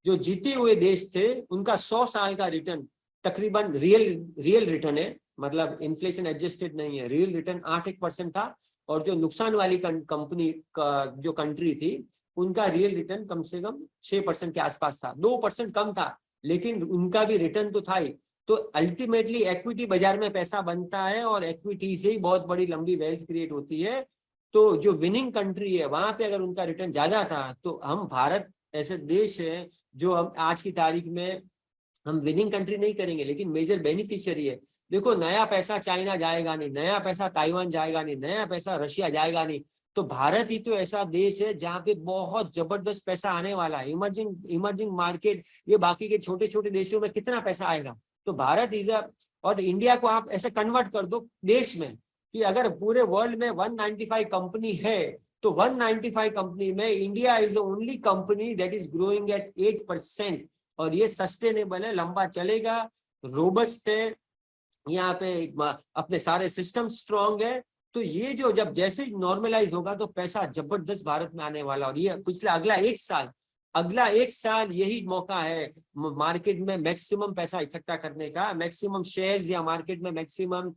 जो जीते हुए देश थे उनका 100 साल का रिटर्न तकरीबन रियल रिटर्न है, मतलब इन्फ्लेशन एडजस्टेड नहीं है, रियल रिटर्न 8% था। और जो नुकसान वाली कंपनी का जो कंट्री थी उनका रियल रिटर्न कम से कम 6% के आसपास था, 2% कम था, लेकिन उनका भी रिटर्न तो था ही। तो अल्टीमेटली इक्विटी बाजार में पैसा बनता है और इक्विटी से ही बहुत बड़ी लंबी वेल्थ क्रिएट होती है। तो जो विनिंग कंट्री है वहां पे अगर उनका रिटर्न ज्यादा था, तो हम भारत ऐसे देश है जो हम आज की तारीख में हम विनिंग कंट्री नहीं करेंगे लेकिन मेजर बेनिफिशियरी है। देखो, नया पैसा चाइना जाएगा नहीं, नया पैसा ताइवान जाएगा नहीं, नया पैसा रशिया जाएगा नहीं, तो भारत ही तो ऐसा देश है जहां पे बहुत जबरदस्त पैसा आने वाला है। इमर्जिंग मार्केट, ये बाकी के छोटे छोटे देशों में कितना पैसा आएगा, तो भारत इज और इंडिया को आप ऐसे कन्वर्ट कर दो देश में कि अगर पूरे वर्ल्ड में 195 कंपनी है तो 195 कंपनी में India is the only company that is growing at 8%। और ये सस्टेनेबल है, लंबा चलेगा, रोबस्ट है, यहाँ पे अपने सारे सिस्टम स्ट्रॉन्ग है। तो ये जो जब जैसे ही नॉर्मलाइज होगा तो पैसा जबरदस्त भारत में आने वाला। और ये पिछला अगला एक साल यही मौका है मार्केट में मैक्सिमम पैसा इकट्ठा करने का, मैक्सिमम शेयर्स या मार्केट में मैक्सिमम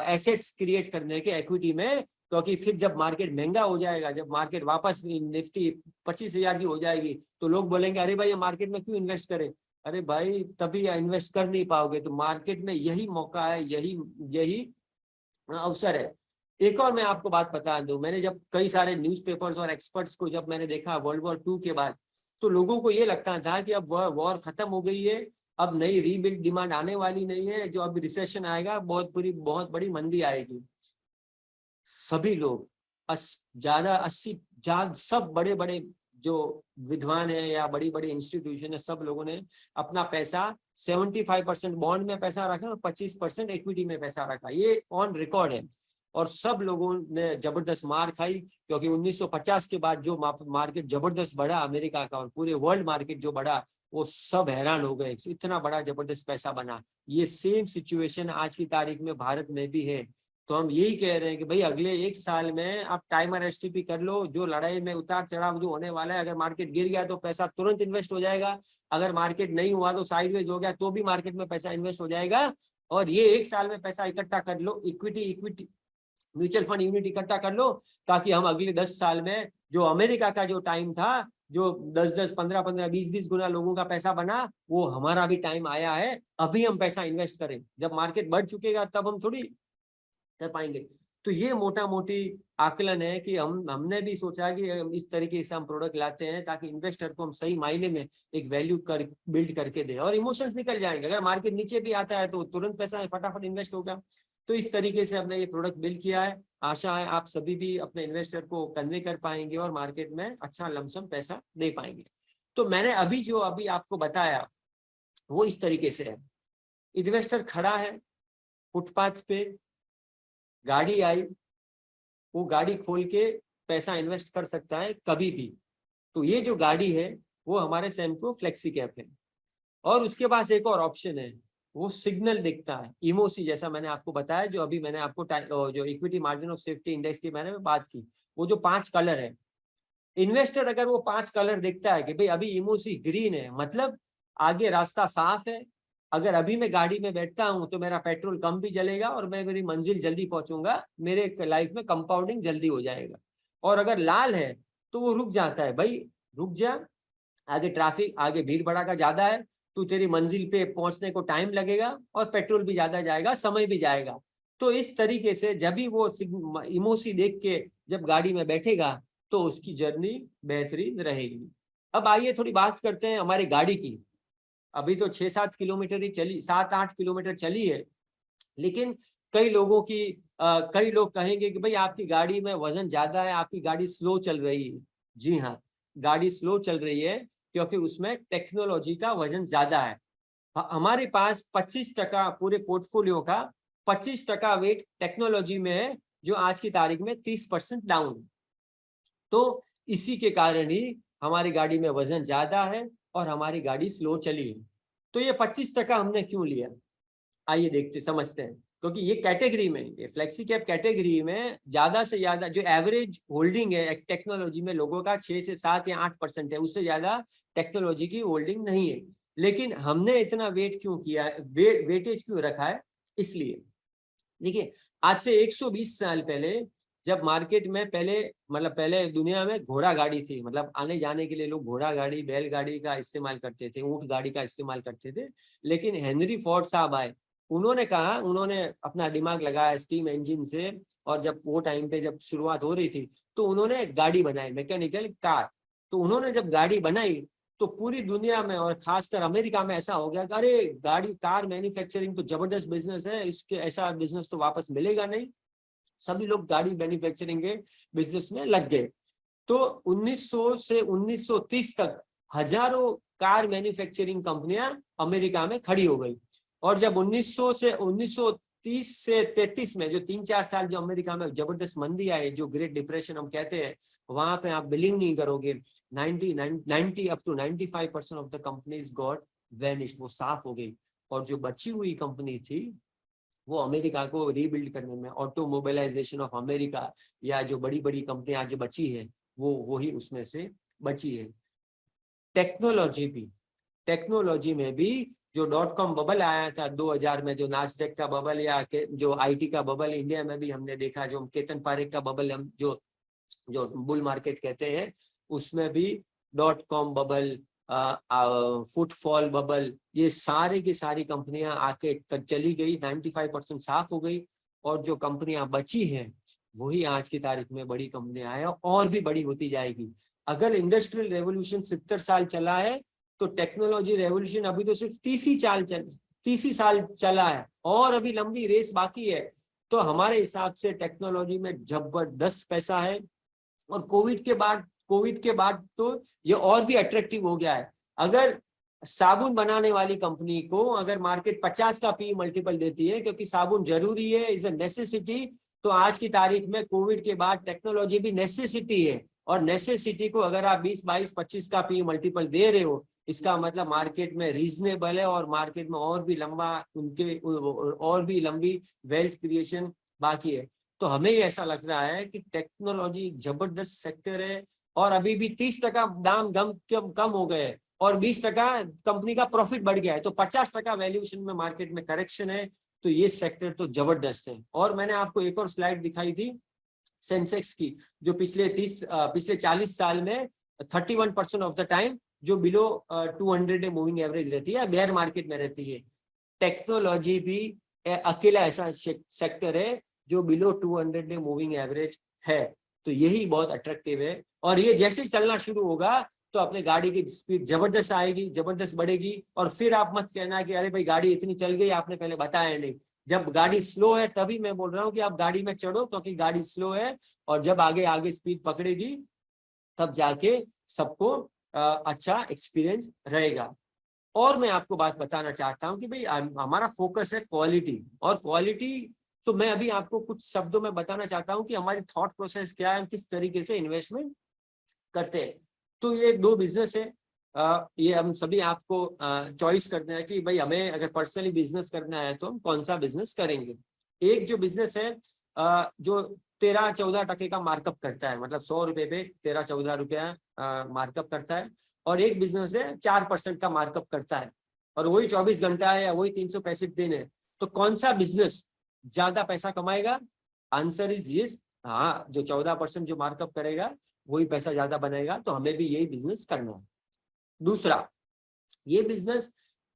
एसेट्स क्रिएट करने के इक्विटी में। क्योंकि फिर जब मार्केट महंगा हो जाएगा, जब मार्केट वापस निफ्टी 25,000 की हो जाएगी, तो लोग बोलेंगे अरे भाई ये मार्केट में क्यों इन्वेस्ट करें। अरे भाई तभी इन्वेस्ट कर नहीं पाओगे। तो मार्केट में यही मौका है, यही अवसर है। एक और मैं आपको बात बता दूं, मैंने जब कई सारे न्यूज़पेपर्स और एक्सपर्ट्स को जब मैंने देखा वर्ल्ड वॉर 2 के बाद, तो लोगों को ये लगता था कि अब वॉर खत्म हो गई है, अब नई रीबिल्ड डिमांड आने वाली नहीं है, जो अब रिसेशन आएगा, बहुत बड़ी मंदी आएगी। सभी लोग सब बड़े बड़े जो विद्वान है या बड़ी बड़ी इंस्टीट्यूशन है, सब लोगों ने अपना पैसा 75% बॉन्ड में पैसा रखा और 25% इक्विटी में पैसा रखा। ये ऑन रिकॉर्ड है। और सब लोगों ने जबरदस्त मार खाई, क्योंकि 1950 के बाद जो मार्केट जबरदस्त बढ़ा अमेरिका का और पूरे वर्ल्ड मार्केट जो बढ़ा, वो सब हैरान हो गए, इतना बड़ा जबरदस्त पैसा बना। ये सेम सिचुएशन आज की तारीख में भारत में भी है। तो हम यही कह रहे हैं कि भाई अगले एक साल में आप टाइमर एसटीपी कर लो। जो लड़ाई में उतार चढ़ाव जो होने वाला है, अगर मार्केट गिर गया तो पैसा तुरंत इन्वेस्ट हो जाएगा, अगर मार्केट नहीं हुआ तो साइडवेज हो गया तो भी मार्केट में पैसा इन्वेस्ट हो जाएगा। और ये एक साल में पैसा इकट्ठा कर लो, इक्विटी म्यूचुअल फंड यूनिट इकट्ठा कर लो, ताकि हम अगले 10 साल में जो अमेरिका का जो टाइम था, जो 10-10, 15-15, 20-20 गुना लोगों का पैसा बना, वो हमारा भी टाइम आया है। अभी हम पैसा इन्वेस्ट करें, जब मार्केट बढ़ चुकेगा तब हम थोड़ी कर पाएंगे। तो ये मोटा मोटी आकलन है कि हमने भी सोचा कि इस तरीके से हम प्रोडक्ट लाते हैं ताकि इन्वेस्टर को हम सही मायने में एक वैल्यू बिल्ड करके दें और इमोशंस निकल जाएंगे। अगर मार्केट नीचे भी आता है तो तुरंत पैसा फटाफट इन्वेस्ट होगा। तो इस तरीके से हमने ये प्रोडक्ट बिल्ड किया है। आशा है आप सभी भी अपने इन्वेस्टर को कन्वे कर पाएंगे और मार्केट में अच्छा लमसम पैसा दे पाएंगे। तो मैंने अभी आपको बताया वो इस तरीके से है। इन्वेस्टर खड़ा है फुटपाथ पे, गाड़ी आई, वो गाड़ी खोल के पैसा इन्वेस्ट कर सकता है कभी भी। तो ये जो गाड़ी है वो हमारे सैमको फ्लेक्सी कैप है। और उसके पास एक और ऑप्शन है, वो सिग्नल दिखता है, इमोसी, जैसा मैंने आपको बताया, जो अभी मैंने आपको जो equity margin of safety index की मैंने बात की, वो जो 5 कलर है। इन्वेस्टर अगर वो 5 कलर देखता है कि भाई अभी इमोसी ग्रीन है, मतलब आगे रास्ता साफ है, अगर अभी मैं गाड़ी में बैठता हूं तो मेरा पेट्रोल कम भी जलेगा और मैं मेरी मंजिल जल्दी पहुंचूंगा, मेरे लाइफ में कंपाउंडिंग जल्दी हो जाएगा। और अगर लाल है तो वो रुक जाता है, भाई रुक जा, आगे ट्रैफिक, आगे भीड़ भड़ाका ज्यादा है, तो तेरी मंजिल पे पहुंचने को टाइम लगेगा और पेट्रोल भी ज्यादा जाएगा, समय भी जाएगा। तो इस तरीके से जब भी वो इमोसी देख के जब गाड़ी में बैठेगा तो उसकी जर्नी बेहतरीन रहेगी। अब आइए थोड़ी बात करते हैं हमारी गाड़ी की। अभी तो 6-7 किलोमीटर ही चली, 7-8 किलोमीटर चली है, लेकिन कई लोग कहेंगे कि भाई आपकी गाड़ी में वजन ज्यादा है, आपकी गाड़ी स्लो चल रही है। जी हाँ, गाड़ी स्लो चल रही है क्योंकि उसमें टेक्नोलॉजी का वजन ज्यादा है। हमारे पास 25% पूरे पोर्टफोलियो का 25% वेट टेक्नोलॉजी में है, जो आज की तारीख में 30% डाउन। तो इसी के कारण ही हमारी गाड़ी में वजन ज्यादा है और हमारी गाड़ी स्लो चली है। तो ये 25% हमने क्यों लिया, आइए देखते समझते हैं। क्योंकि ये कैटेगरी में, ये फ्लेक्सी कैप कैटेगरी में ज्यादा से ज्यादा जो एवरेज होल्डिंग है टेक्नोलॉजी में लोगों का 6 से 7 या 8% है, उससे ज्यादा टेक्नोलॉजी की होल्डिंग नहीं है। लेकिन हमने इतना वेट क्यों किया है, वेटेज क्यों रखा है? इसलिए देखिए, आज से 120 साल पहले जब मार्केट में पहले दुनिया में घोड़ा गाड़ी थी, मतलब आने जाने के लिए लोग घोड़ा गाड़ी, बैलगाड़ी का इस्तेमाल करते थे, ऊंट गाड़ी का इस्तेमाल करते थे। लेकिन हेनरी फोर्ड साहब आए, उन्होंने कहा, उन्होंने अपना दिमाग लगाया स्टीम इंजन से, और जब वो टाइम पे जब शुरुआत हो रही थी तो उन्होंने गाड़ी बनाई, मैकेनिकल कार। तो उन्होंने जब गाड़ी बनाई तो पूरी दुनिया में और खासकर अमेरिका में ऐसा हो गया कि अरे गाड़ी कार मैन्युफैक्चरिंग तो जबरदस्त बिजनेस है, इसके ऐसा बिजनेस तो वापस मिलेगा नहीं। सभी लोग गाड़ी मैन्युफैक्चरिंग के बिजनेस में लग गए। तो 1900 से 1930 तक हजारों कार मैन्युफैक्चरिंग कंपनियां अमेरिका में खड़ी हो गई। और जब 1900 से 1930 से 33 में जो 3-4 साल जो अमेरिका में जबरदस्त मंदी आई, जो ग्रेट डिप्रेशन हम कहते हैं, वहां पे आप बिलीव नहीं करोगे 90 up to 95% of the companies got vanished, वो साफ हो गई। और जो बची हुई कंपनी थी वो अमेरिका को रीबिल्ड करने में, ऑटोमोबाइलाइजेशन ऑफ अमेरिका या जो बड़ी बड़ी कंपनियां जो बची है वो ही उसमें से बची है। टेक्नोलॉजी में भी जो .com बबल आया था 2000 में, जो नास्डेक का बबल या जो आईटी का बबल इंडिया में भी हमने देखा, जो केतन पारेख का बबल हम जो बुल मार्केट कहते हैं, उसमें भी .com बबल, फुटफॉल बबल, ये सारी की सारी कंपनियां आके चली गई, 95% साफ हो गई। और जो कंपनियां बची हैं वही आज की तारीख में बड़ी कंपनियां हैं और भी बड़ी होती जाएगी। अगर इंडस्ट्रियल रेवोल्यूशन 70 साल चला है तो टेक्नोलॉजी रेवोल्यूशन अभी तो सिर्फ 30 साल चला है और अभी लंबी रेस बाकी है। तो हमारे हिसाब से टेक्नोलॉजी में जबरदस्त पैसा है। और कोविड के बाद तो ये और भी अट्रैक्टिव हो गया है। अगर साबुन बनाने वाली कंपनी को अगर मार्केट 50 का पी मल्टीपल देती है क्योंकि साबुन जरूरी है, इज अ नेसेसिटी, तो आज की तारीख में कोविड के बाद टेक्नोलॉजी भी नेसेसिटी है। और नेसेसिटी को अगर आप 20, 22, 25 का पी मल्टीपल दे रहे हो, इसका मतलब मार्केट में रीजनेबल है और मार्केट में और भी लंबी वेल्थ क्रिएशन बाकी है। तो हमें ऐसा लग रहा है कि टेक्नोलॉजी जबरदस्त सेक्टर है और अभी भी 30% दाम कम हो गए और 20% कंपनी का प्रॉफिट बढ़ गया है, तो 50% वैल्यूएशन में मार्केट में करेक्शन है। तो ये सेक्टर तो जबरदस्त है। और मैंने आपको एक और स्लाइड दिखाई थी सेंसेक्स की, जो पिछले 40 साल में 31% ऑफ द टाइम जो बिलो 200 डे मूविंग एवरेज रहती है, बेयर मार्केट में रहती है। टेक्नोलॉजी भी अकेला ऐसा सेक्टर है जो बिलो 200 डे मूविंग एवरेज है। तो यही बहुत अट्रैक्टिव है। और ये जैसे ही चलना शुरू होगा तो अपने गाड़ी की स्पीड जबरदस्त आएगी, जबरदस्त बढ़ेगी। और फिर आप मत कहना कि अरे भाई गाड़ी इतनी चल गई, आपने पहले बताया नहीं। जब गाड़ी स्लो है तभी मैं बोल रहा हूँ कि आप गाड़ी में चढ़ो, क्योंकि गाड़ी स्लो है। और जब आगे स्पीड पकड़ेगी तब जाके सबको अच्छा एक्सपीरियंस रहेगा। और मैं आपको बात बताना चाहता हूं कि भाई हमारा फोकस है क्वालिटी, और क्वालिटी तो मैं अभी आपको कुछ शब्दों में बताना चाहता हूं कि हमारी थॉट प्रोसेस क्या है, किस तरीके से इन्वेस्टमेंट करते हैं। तो ये 2 बिजनेस है, ये हम सभी आपको चॉइस करना है कि भाई हमें अगर पर्सनली बिजनेस करना है तो हम कौन सा बिजनेस करेंगे। एक जो बिजनेस है जो 13-14% का मार्कअप करता है, मतलब 100 रुपए पे 13-14 रुपया मार्कअप करता है। और एक बिजनेस है 4% का मार्कअप करता है और वही 24 घंटा है या वही 365 दिन है। तो कौन सा बिजनेस ज्यादा पैसा कमाएगा? Answer is yes. हाँ, जो 14% जो मार्कअप करेगा वही पैसा ज्यादा बनाएगा। तो हमें भी यही बिजनेस करना है। दूसरा, ये बिजनेस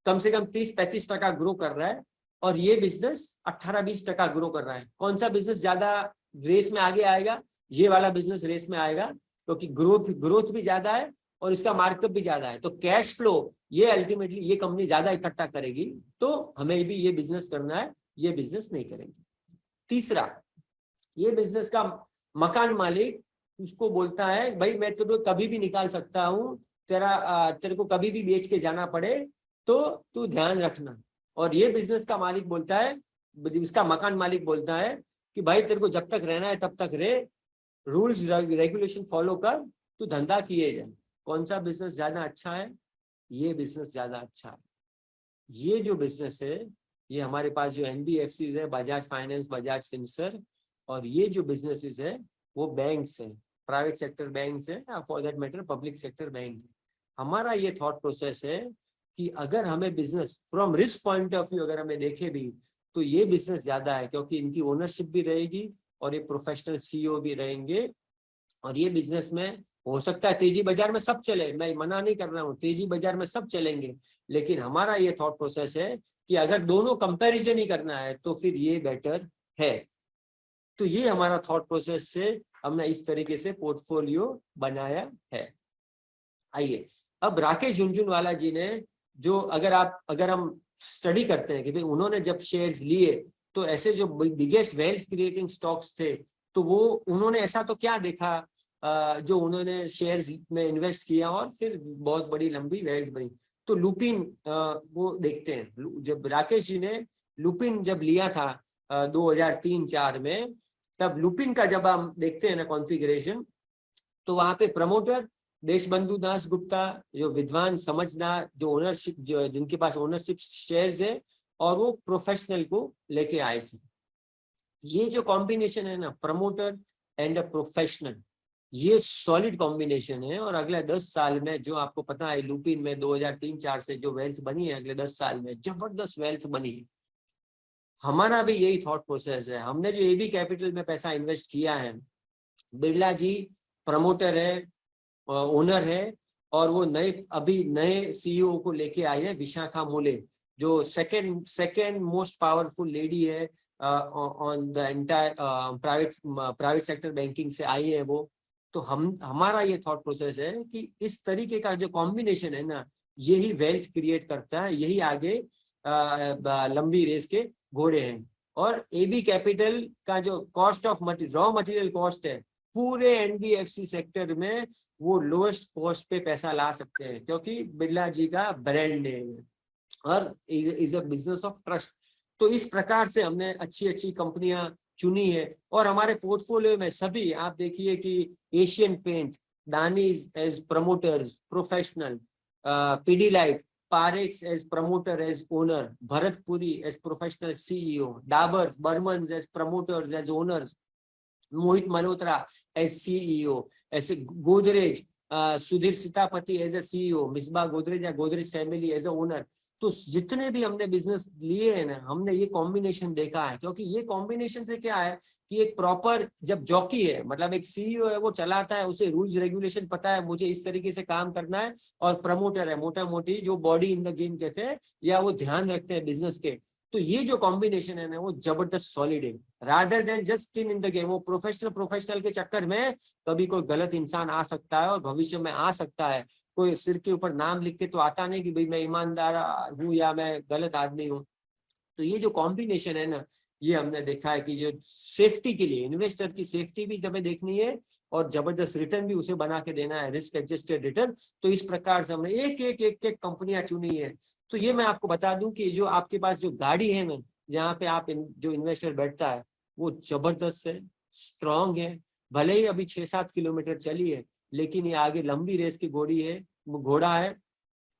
कम से कम 30-35% ग्रो कर रहा है और ये बिजनेस 18-20% ग्रो कर रहा है। कौन सा बिजनेस ज्यादा रेस में आगे आएगा? ये वाला बिजनेस रेस में आएगा क्योंकि ग्रोथ भी ज्यादा है और इसका मार्कअप भी ज्यादा है। तो कैश फ्लो ये अल्टीमेटली ये कंपनी ज्यादा इकट्ठा करेगी, तो हमें भी ये बिजनेस करना है, ये बिजनेस नहीं करेंगे। तीसरा, ये बिजनेस का मकान मालिक उसको बोलता है भाई मैं तुझे कभी भी निकाल सकता हूँ, तेरे को कभी भी बेच के जाना पड़े तो तू ध्यान रखना। और ये बिजनेस का मालिक बोलता है, इसका मकान मालिक बोलता है कि भाई तेरे को जब तक रहना है तब तक रहे, रूल्स रेगुलेशन फॉलो कर, तू धंधा किए जा। कौन सा बिजनेस ज्यादा अच्छा है? ये बिजनेस ज्यादा अच्छा है। ये जो बिजनेस है ये हमारे पास जो NBFCs है, बजाज फाइनेंस, बजाज फिनसर्व, और ये जो बिजनेसेस है वो बैंक्स है, प्राइवेट सेक्टर बैंक्स है, for that matter public sector bank. हमारा ये थॉट प्रोसेस है कि अगर हमें business from risk point of view अगर हमें देखे भी तो ये बिजनेस ज्यादा है, क्योंकि इनकी ओनरशिप भी रहेगी और ये प्रोफेशनल CEO भी रहेंगे। और ये बिजनेस में हो सकता है तेजी बाजार में सब चले, मैं मना नहीं कर रहा हूँ, तेजी बाजार में सब चलेंगे, लेकिन हमारा ये थॉट प्रोसेस है कि अगर दोनों कंपैरिजन ही करना है तो फिर ये बेटर है। तो ये हमारा थॉट प्रोसेस से हमने इस तरीके से पोर्टफोलियो बनाया है। आइए अब राकेश झुनझुनवाला जी ने जो अगर हम स्टडी करते हैं कि भाई उन्होंने जब शेयर्स लिए तो ऐसे जो बिगेस्ट वेल्थ क्रिएटिंग स्टॉक्स थे, तो वो उन्होंने ऐसा तो क्या देखा जो उन्होंने शेयर्स में इन्वेस्ट किया और फिर बहुत बड़ी लंबी वेल्थ बनी। तो लुपिन वो देखते हैं, जब राकेश जी ने लुपिन जब लिया था 2003-4 में, तब लुपिन का जब हम देखते हैं ना कॉन्फ़िगरेशन, तो वहां पे प्रमोटर देशबंधु दास गुप्ता, जो विद्वान समझदार, जो ओनरशिप, जो जिनके पास ओनरशिप शेयर्स है, और वो प्रोफेशनल को लेके आए थे। ये जो कॉम्बिनेशन है ना, प्रमोटर एंड अ प्रोफेशनल, ये सॉलिड कॉम्बिनेशन है। और अगले 10 साल में जो आपको पता है लुपिन में 2003-4 से जो वेल्थ बनी है, अगले 10 साल में जबरदस्त वेल्थ बनी है। हमारा भी यही थॉट प्रोसेस है। हमने जो AB कैपिटल में पैसा इन्वेस्ट किया है, बिरला जी प्रमोटर है, ओनर है, और वो अभी नए CEO को लेके आए हैं, विशाखा मोले, जो सेकेंड मोस्ट पावरफुल लेडी है on the entire private sector banking से आई है वो। तो हमारा ये थॉट प्रोसेस है कि इस तरीके का जो कॉम्बिनेशन है ना, यही वेल्थ क्रिएट करता है, यही आगे लंबी रेस के घोड़े हैं। और AB कैपिटल का जो cost of raw material cost है पूरे NBFC सेक्टर में, वो लोएस्ट कॉस्ट पे पैसा ला सकते हैं, क्योंकि बिरला जी का ब्रांड नेम है और is a business of trust. तो इस प्रकार से हमने अच्छी अच्छी कंपनियां चुनी है। और हमारे पोर्टफोलियो में सभी आप देखिए कि Asian paint, Danis as promoters professional, Pidilite, Parekhs as promoter as owner, Bharat Puri as professional CEO, Dabur's Burman as promoters as owners, Mohit Malhotra as CEO, ऐसे Godrej Sudhir Sitapati as a CEO, मिसबा गोदरेज या Godrej family as a owner. तो जितने भी हमने बिजनेस लिए हैं ना, हमने ये कॉम्बिनेशन देखा है, क्योंकि ये कॉम्बिनेशन से क्या है कि एक प्रॉपर जब जॉकी है, मतलब एक CEO है, वो चलाता है, उसे रूल्स रेगुलेशन पता है, मुझे इस तरीके से काम करना है, और प्रमोटर है मोटा मोटी जो बॉडी इन द गेम कहते हैं, या वो ध्यान रखते हैं बिजनेस के। तो ये जो कॉम्बिनेशन है ना, वो जबरदस्त सॉलिड है, rather than just skin in the game. वो प्रोफेशनल के चक्कर में कभी कोई गलत इंसान आ सकता है और भविष्य में आ सकता है। कोई सिर के ऊपर नाम लिख के तो आता नहीं कि भाई मैं ईमानदार हूँ या मैं गलत आदमी हूँ। तो ये जो कॉम्बिनेशन है ना, ये हमने देखा है कि जो सेफ्टी के लिए, इन्वेस्टर की सेफ्टी भी हमें देखनी है और जबरदस्त रिटर्न भी उसे बना के देना है, रिस्क एडजस्टेड रिटर्न। तो इस प्रकार से हमने एक कंपनियां चुनी है। तो ये मैं आपको बता दूं कि जो आपके पास जो गाड़ी है ना, जहाँ पे आप जो इन्वेस्टर बैठता है, वो जबरदस्त है, स्ट्रॉन्ग है, भले ही अभी 6-7 किलोमीटर चली है, लेकिन ये आगे लंबी रेस की घोड़ा है,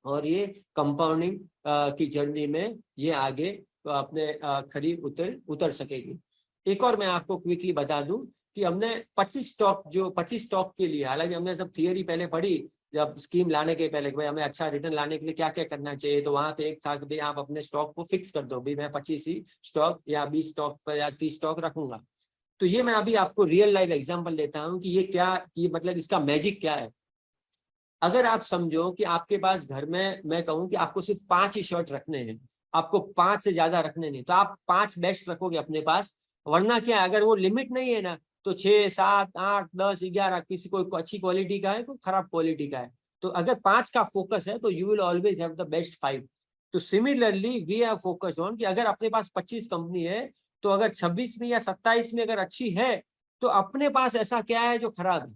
और ये कंपाउंडिंग की जर्नी में ये आगे अपने खरीद उतर सकेगी। एक और मैं आपको क्विकली बता दूं कि हमने 25 स्टॉक के लिए, हालांकि हमने सब थियरी पहले पढ़ी जब स्कीम लाने के पहले, भाई हमें अच्छा रिटर्न लाने के लिए क्या क्या करना चाहिए, तो वहां पे एक था कि भाई आप अपने स्टॉक को फिक्स कर दो, भाई मैं 25 ही स्टॉक या 20 स्टॉक या 30 स्टॉक रखूंगा। तो ये मैं अभी आपको रियल लाइफ एग्जांपल देता हूँ कि ये मतलब इसका मैजिक क्या है। अगर आप समझो कि आपके पास घर में, मैं कहूँ कि आपको सिर्फ 5 ही शर्ट रखने हैं, आपको 5 से ज्यादा रखने नहीं, तो आप 5 बेस्ट रखोगे अपने पास। वरना क्या है, अगर वो लिमिट नहीं है ना, तो 6, 7, 8, 10, 11, किसी को अच्छी क्वालिटी का है, कोई खराब क्वालिटी का है। तो अगर 5 का फोकस है तो you will always have the best 5। तो similarly we have focus on कि अगर अपने पास 25 कंपनी है, तो अगर 26 में या 27 में अगर अच्छी है, तो अपने पास ऐसा क्या है जो खराब है।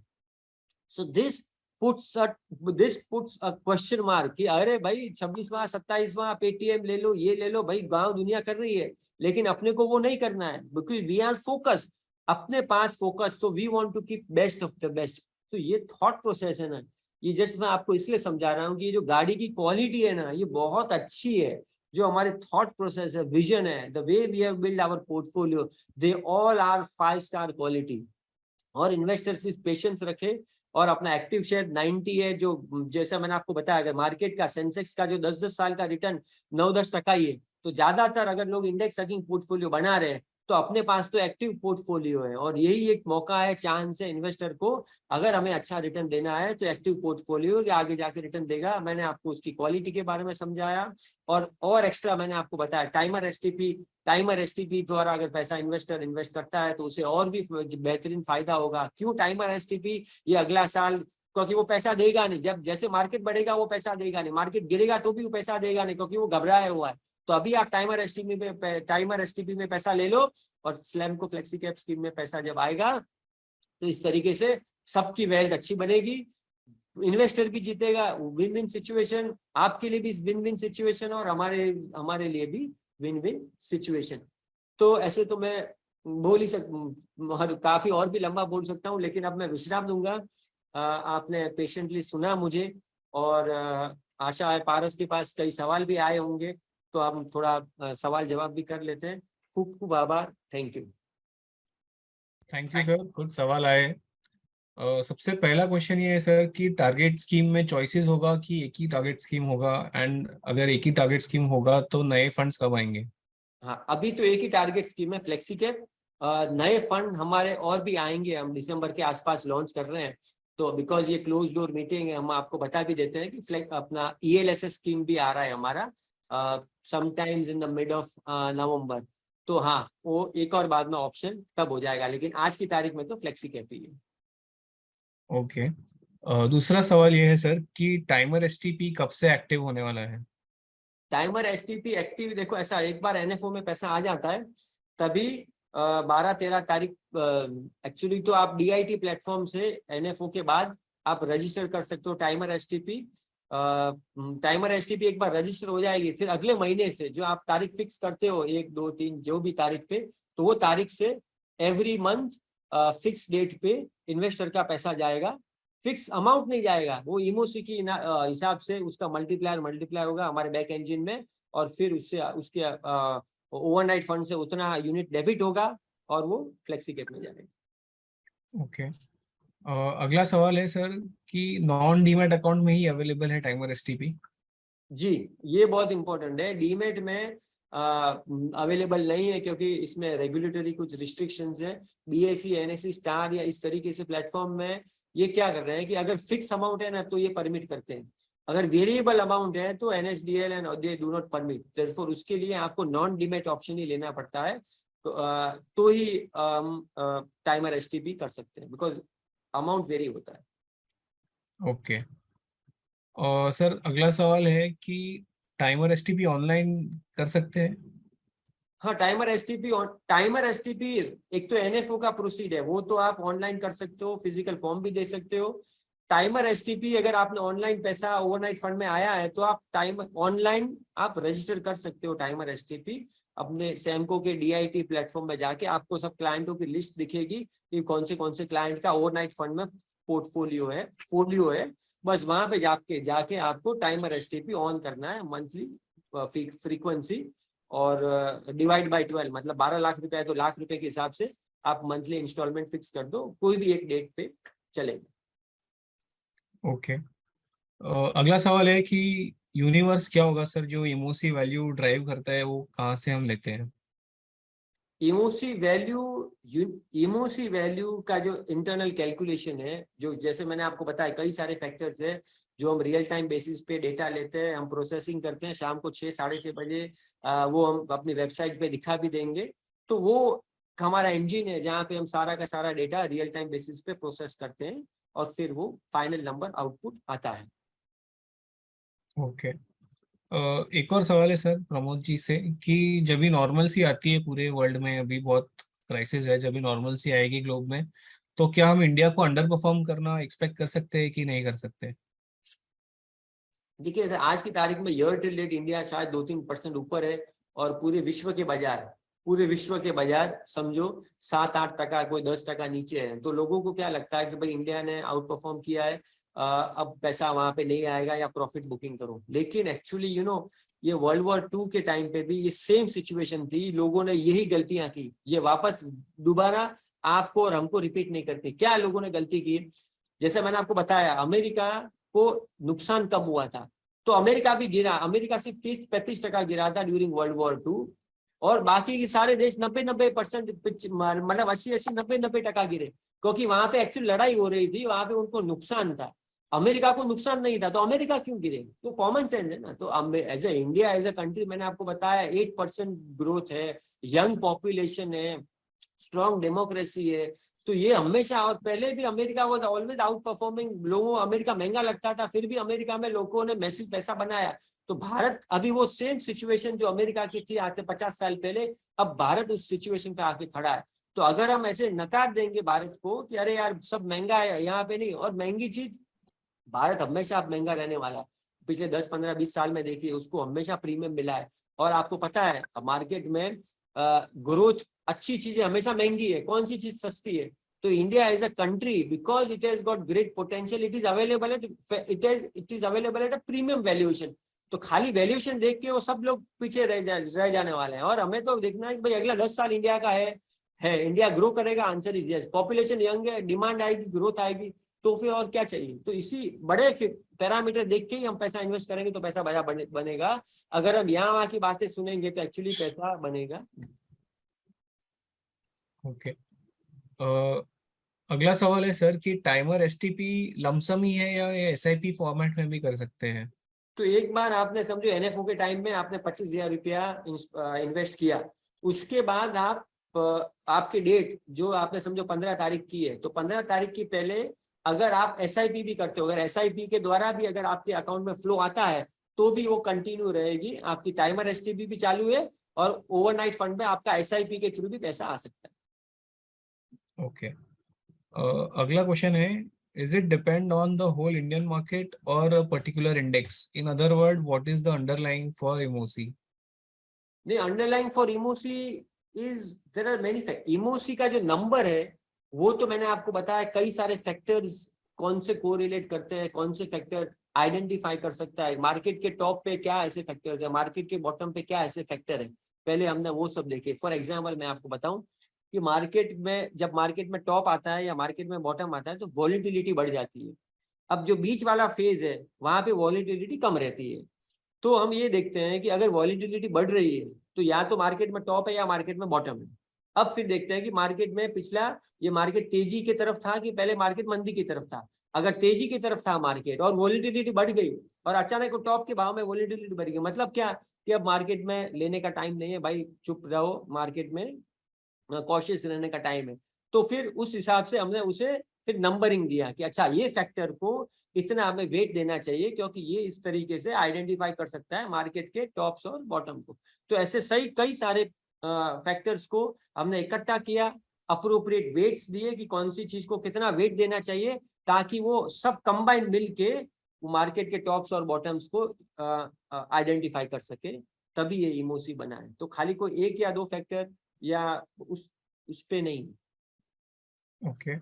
So this puts a question mark कि अरे भाई 26वां 27वां पेटीएम ले लो, ये ले लो, भाई गांव दुनिया कर रही है, लेकिन अपने को वो नहीं करना है, बिकॉज वी आर फोकस, अपने पास फोकस। तो we want to keep best of the best. तो ये थॉट प्रोसेस है ना, ये जस्ट मैं आपको इसलिए समझा रहा हूँ कि ये जो गाड़ी की क्वालिटी है ना, ये बहुत अच्छी है। जो हमारे थॉट प्रोसेस है, विजन है, the way we have build our portfolio, they all are 5 star quality. और इन्वेस्टर सिर्फ पेशेंस रखे और अपना एक्टिव शेयर 90 है, जो जैसा मैंने आपको बताया, अगर मार्केट का सेंसेक्स का जो 10-10 साल का रिटर्न 9-10% ही है, तो ज्यादातर अगर लोग इंडेक्स हगिंग पोर्टफोलियो बना रहे हैं तो अपने पास तो एक्टिव पोर्टफोलियो है, और यही एक मौका है, चांस है इन्वेस्टर को, अगर हमें अच्छा रिटर्न देना है तो एक्टिव पोर्टफोलियो के आगे जाके रिटर्न देगा। मैंने आपको उसकी क्वालिटी के बारे में समझाया, और एक्स्ट्रा मैंने आपको बताया टाइमर एसटीपी द्वारा अगर पैसा इन्वेस्टर इन्वेस्ट करता है तो उसे और भी बेहतरीन फायदा होगा। क्यों टाइमर एसटीपी? ये अगला साल, क्योंकि वो पैसा देगा नहीं, जब जैसे मार्केट बढ़ेगा वो पैसा देगा नहीं, मार्केट गिरेगा तो भी वो पैसा देगा नहीं, क्योंकि वो घबराया हुआ है। तो अभी आप टाइमर एसटीपी में पैसा ले लो, और स्लैमको फ्लेक्सी कैप स्कीम में पैसा जब आएगा तो इस तरीके से सबकी वेल्थ अच्छी बनेगी, इन्वेस्टर भी जीतेगा, विन विन सिचुएशन, आपके लिए भी विन विन सिचुएशन और हमारे लिए भी विन विन सिचुएशन। तो ऐसे तो मैं बोल ही काफी और भी लंबा बोल सकता हूँ, लेकिन अब मैं विश्राम दूंगा। आपने पेशेंटली सुना मुझे, और आशा है पारस के पास कई सवाल भी आए होंगे, तो हम थोड़ा सवाल जवाब भी कर लेते हैं। खूब खूब आभार, thank you. Thank you sir, कुछ सवाल आए। सबसे पहला क्वेश्चन ये है सर कि टारगेट स्कीम में चॉइसेस होगा कि एक ही टारगेट स्कीम होगा, एंड अगर एक ही टारगेट स्कीम होगा तो नए फंड्स कब आएंगे? हाँ, अभी तो एक ही टारगेट स्कीम है फ्लेक्सी कैप। नए फंड हमारे और भी आएंगे, हम दिसंबर के आसपास लॉन्च कर रहे हैं। तो बिकॉज ये क्लोज डोर मीटिंग है, हम आपको बता भी देते हैं कि अपना ELSS स्कीम भी आ रहा है हमारा sometimes in the mid of November. तो हाँ, वो एक और बाद में ऑप्शन तब हो जाएगा, लेकिन आज की तारीख में तो फ्लेक्सी कैप ही है। ओके। दूसरा सवाल ये है सर कि टाइमर एसटीपी कब से एक्टिव होने वाला है? टाइमर एसटीपी एक्टिव, देखो ऐसा, एक बार NFO में पैसा आ जाता है तभी 12-13 तारीख एक्चुअली तो आप DIT प्लेटफॉर्म से NFO के बाद आप रजिस्टर कर सकते हो टाइमर एसटीपी। टाइमर एसटीपी एक बार रजिस्टर हो जाएगी, फिर अगले महीने से जो आप तारीख फिक्स करते हो, 1, 2, 3 जो भी तारीख पे, तो वो तारीख से एवरी मंथ फिक्स डेट पे इन्वेस्टर का पैसा जाएगा। फिक्स अमाउंट नहीं जाएगा, वो इमोसी की हिसाब से उसका मल्टीप्लायर होगा हमारे बैक इंजन में, और फिर उसके ओवरनाइट फंड से उतना यूनिट डेबिट होगा और वो फ्लेक्सी कैप में जाएगा। ओके। अगला सवाल है सर कि नॉन डीमैट अकाउंट में ही अवेलेबल है टाइमर एसटीपी? जी, ये बहुत इंपॉर्टेंट है। डीमेट में अवेलेबल नहीं है, क्योंकि इसमें रेगुलेटरी कुछ रिस्ट्रिक्शंस है। BSE, NSE, स्टार या इस तरीके से प्लेटफॉर्म में ये क्या कर रहे हैं कि अगर फिक्स अमाउंट है ना तो ये परमिट करते हैं, अगर वेरिएबल अमाउंट है तो NSDL and they do not permit. Therefore उसके लिए आपको नॉन डीमेट ऑप्शन ही लेना पड़ता है, तो ही टाइमर एसटीपी कर सकते हैं, बिकॉज अमाउंट वेरी होता है। ओके। और सर अगला सवाल है कि टाइमर एसटीपी ऑनलाइन कर सकते हैं? हाँ, टाइमर एसटीपी एक तो NFO का प्रोसीड है, वो तो आप ऑनलाइन कर सकते हो, फिजिकल फॉर्म भी दे सकते हो। टाइमर एसटीपी अगर आपने ऑनलाइन पैसा ओवरनाइट फंड में आया है तो आप ऑनलाइन आप रजिस्टर कर सकते हो टाइमर एसटीपी। अपने सैमको के DIT प्लेटफॉर्म में जाके आपको सब क्लाइंटों की लिस्ट दिखेगी कि कौन से क्लाइंट का ओवरनाइट फंड में पोर्टफोलियो है। बस वहां पे जाके आपको टाइमर एसटीपी ऑन करना है, मंथली फ्रीक्वेंसी, और डिवाइड बाय 12, मतलब 12 लाख रुपए है तो लाख रुपए के हिसाब से आप मंथली इंस्टॉलमेंट फिक्स कर दो, कोई भी एक डेट पे चलेगा। ओके। अगला सवाल है कि यूनिवर्स क्या होगा सर, जो इमोसी वैल्यू ड्राइव करता है वो कहाँ से हम लेते हैं? इमोसी वैल्यू का जो इंटरनल कैलकुलेशन है, जो जैसे मैंने आपको बताया कई सारे फैक्टर्स है जो हम रियल टाइम बेसिस पे डेटा लेते हैं, हम प्रोसेसिंग करते हैं, शाम को 6-6:30 बजे वो हम अपनी वेबसाइट पे दिखा भी देंगे। तो वो हमारा इंजन है जहाँ पे हम सारा का सारा डेटा रियल टाइम बेसिस पे प्रोसेस करते हैं, और फिर वो फाइनल नंबर आउटपुट आता है। ओके। एक और सवाल है सर प्रमोद जी से कि जब भी नॉर्मल सी आती है पूरे वर्ल्ड में, अभी बहुत क्राइसिस है, जब भी नॉर्मल सी आएगी ग्लोब में, तो क्या हम इंडिया को अंडर परफॉर्म करना एक्सपेक्ट कर सकते हैं कि नहीं कर सकते? देखिए, आज की तारीख में ईयर टिल डेट इंडिया शायद 2-3% ऊपर है, और पूरे विश्व के बाजार समझो 7-8%, कोई 10% नीचे है। तो लोगों को क्या लगता है कि भाई इंडिया ने आउट परफॉर्म किया है, अब पैसा वहां पे नहीं आएगा या प्रॉफिट बुकिंग करो। लेकिन एक्चुअली ये वर्ल्ड वॉर 2 के टाइम पे भी ये सेम सिचुएशन थी, लोगों ने यही गलतियां की, ये वापस दोबारा आपको और हमको रिपीट नहीं करती। क्या लोगों ने गलती की, जैसे मैंने आपको बताया अमेरिका को नुकसान कब हुआ था, तो अमेरिका भी गिरा, अमेरिका सिर्फ 30-35% गिरा था ड्यूरिंग वर्ल्ड वॉर 2, और बाकी के सारे देश 90% मतलब 80-90% गिरे, क्योंकि वहां पे एक्चुअल लड़ाई हो रही थी, वहां पे उनको नुकसान था, अमेरिका को नुकसान नहीं था, तो अमेरिका क्यों गिरे? तो कॉमन सेंस है ना। तो as a India, as a country, मैंने आपको बताया 8% ग्रोथ है, यंग पॉपुलेशन है, स्ट्रॉन्ग डेमोक्रेसी है, तो ये हमेशा, और पहले भी America was always outperforming, लोगों अमेरिका महंगा लगता था, फिर भी अमेरिका में लोगों ने मैसिव पैसा बनाया। तो भारत अभी वो सेम सिचुएशन जो अमेरिका की थी आज से 50 साल पहले, अब भारत उस सिचुएशन पे आके खड़ा है। तो अगर हम ऐसे नकार देंगे भारत को कि अरे यार सब महंगा है, यहाँ पे नहीं, और महंगी चीज, भारत हमेशा अब महंगा रहने वाला है, पिछले 10-15-20 साल में देखिए उसको हमेशा प्रीमियम मिला है। और आपको पता है मार्केट में ग्रोथ, अच्छी चीजें हमेशा महंगी है, कौन सी चीज सस्ती है? तो India as a country, because it has got great potential, it is available at a premium valuation. तो खाली वैल्यूएशन देख के वो सब लोग पीछे रह जाने वाले हैं, और हमें तो देखना है कि भाई अगला 10 साल इंडिया का है इंडिया ग्रो करेगा, answer is yes, population young है, डिमांड आएगी, ग्रोथ आएगी, तो फिर और क्या चाहिए? तो इसी बड़े पैरामीटर देख के ही हम पैसा इन्वेस्ट करेंगे तो पैसा बनेगा। अगर हम यहाँ वहाँ की बातें सुनेंगे तो एक्चुअली पैसा बनेगा। ओके, अगला सवाल है सर कि टाइमर एसटीपी लमसम ही है या एसआईपी फॉर्मेट में भी कर सकते हैं? तो एक बार आपने समझो एनएफओ के टाइम में आपने 25,000 रुपया इन्वेस्ट किया, उसके बाद आपकी डेट जो आपने समझो 15 तारीख की है, तो 15 तारीख की पहले अगर आप एसआईपी भी करते हो, अगर एसआईपी के द्वारा भी अगर आपके अकाउंट में फ्लो आता है तो भी वो कंटिन्यू रहेगी, आपकी टाइमर एसटीपी भी चालू है, और ओवरनाइट फंड में आपका एसआईपी के थ्रू भी पैसा आ सकता है। ओके, अगला क्वेश्चन है, is it depend on the whole Indian market और a particular index? In other word, what is the underlying for EMOSI? नहीं, underlying for EMOSI is there are many factor. EMOSI का जो number है वो तो मैंने आपको बताया, कई सारे फैक्टर्स कौन से कोरिलेट करते हैं, कौन से फैक्टर आइडेंटिफाई कर सकता है, मार्केट के टॉप पे क्या ऐसे फैक्टर्स है, मार्केट के बॉटम पे क्या ऐसे फैक्टर है, पहले हमने वो सब देखे। फॉर एग्जाम्पल मैं आपको बताऊं कि मार्केट में, जब मार्केट में टॉप आता है या मार्केट में बॉटम आता है तो वॉलेटिलिटी बढ़ जाती है। अब जो बीच वाला फेज है वहां पे वॉलेटिलिटी कम रहती है। तो हम ये देखते हैं कि अगर वॉलेटिलिटी बढ़ रही है तो या तो मार्केट में टॉप है या मार्केट में बॉटम है। अब फिर देखते हैं कि मार्केट में पिछला ये मार्केट तेजी की तरफ था कि पहले मार्केट मंदी की तरफ था। अगर तेजी की तरफ था मार्केट और वॉलेटिलिटी बढ़ गई और अचानक टॉप के भाव में वॉलेटिलिटी बढ़ गई, मतलब क्या कि अब मार्केट में लेने का टाइम नहीं है भाई, चुप रहो, मार्केट में कॉशियस रहने का टाइम है। तो फिर उस हिसाब से हमने उसे फिर नंबरिंग दिया कि अच्छा ये फैक्टर को इतना हमें वेट देना चाहिए, क्योंकि ये इस तरीके से आइडेंटिफाई कर सकता है मार्केट के टॉप्स और बॉटम को। तो ऐसे सही कई सारे फैक्टर्स को हमने इकट्ठा किया, अप्रोप्रिएट वेट्स दिए कि कौन सी चीज को कितना वेट देना चाहिए, ताकि वो सब कंबाइन मिलके मार्केट के टॉप्स और बॉटम्स को आइडेंटिफाई कर सके, तभी ये इमोसी बना है। तो खाली कोई एक या दो फैक्टर या उस पे नहीं। ओके,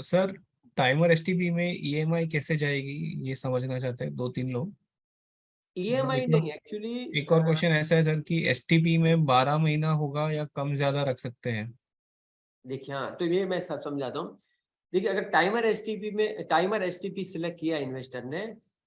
सर टाइमर एसटीपी में ईएमआई कैसे जाएगी, ये समझना चाहते हैं 2-3 लोग। ईएमआई एक और नहीं एक्चुअली। एक और क्वेश्चन ऐसा है सर कि एसटीपी में 12 महीना होगा या कम ज्यादा रख सकते हैं? देखिए हाँ, तो ये मैं सब समझाता हूँ। देखिए अगर टाइमर एसटीपी सिलेक्ट किया इन्वेस्टर ने,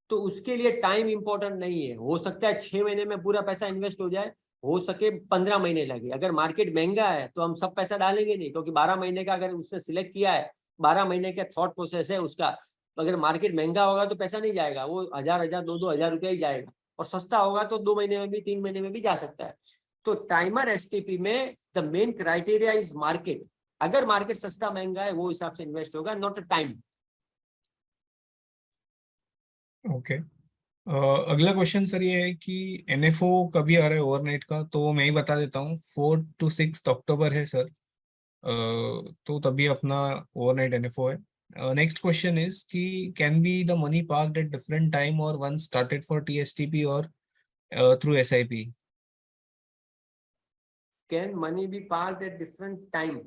तो उसके लिए टाइम इंपॉर्टेंट नहीं है। हो सकता है 6 महीने में पूरा पैसा इन्वेस्ट हो जाए, हो सके 15 महीने लगे। अगर मार्केट महंगा है तो हम सब पैसा डालेंगे नहीं, क्योंकि 12 महीने का अगर उसने सिलेक्ट किया है, 12 महीने का थॉट प्रोसेस है उसका, तो अगर मार्केट महंगा होगा तो पैसा नहीं जाएगा, वो 1,000 रुपया ही जाएगा, और सस्ता होगा तो 2 महीने में भी 3 महीने में भी जा सकता है। तो टाइमर एसटीपी में the main criteria is market. अगर मार्केट सस्ता महंगा है वो हिसाब से इन्वेस्ट होगा, नॉट अ टाइम। ओके, अगला क्वेश्चन सर ये है कि एनएफओ कभी आ रहा है ओवरनाइट का, तो मैं ही बता देता हूँ, 4 to 6 अक्टूबर है सर। तो तभी अपना ओवरनाइट एनएफओ है। नेक्स्ट क्वेश्चन इज कि can be the money parked at different time और वन स्टार्टेड फॉर टीएसटीपी और through SIP? Can money be parked at different time?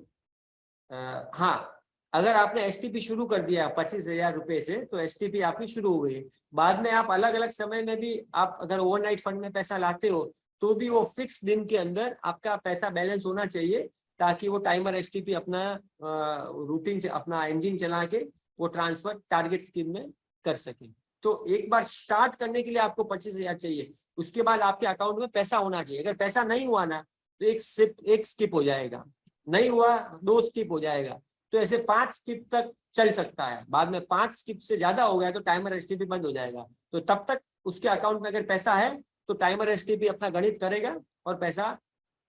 हाँ, अगर आपने एसटीपी शुरू कर दिया 25,000 रुपए से, तो एसटीपी आपकी शुरू हो गई। बाद में आप अलग अलग समय में भी आप अगर ओवरनाइट फंड में पैसा लाते हो तो भी वो फिक्स दिन के अंदर आपका पैसा बैलेंस होना चाहिए, ताकि वो टाइमर एसटीपी अपना रूटीन अपना इंजन चला के वो ट्रांसफर टारगेट स्कीम में कर सके। तो एक बार स्टार्ट करने के लिए आपको 25,000 चाहिए, उसके बाद आपके अकाउंट में पैसा होना चाहिए। अगर पैसा नहीं हुआ ना तो एक स्किप हो जाएगा, नहीं हुआ 2 स्किप हो जाएगा, तो ऐसे 5 स्किप तक चल सकता है। बाद में 5 स्किप से ज्यादा हो गया तो टाइमर एसटीपी बंद हो जाएगा। तो तब तक उसके अकाउंट में अगर पैसा है तो टाइमर एसटीपी अपना गणित करेगा और पैसा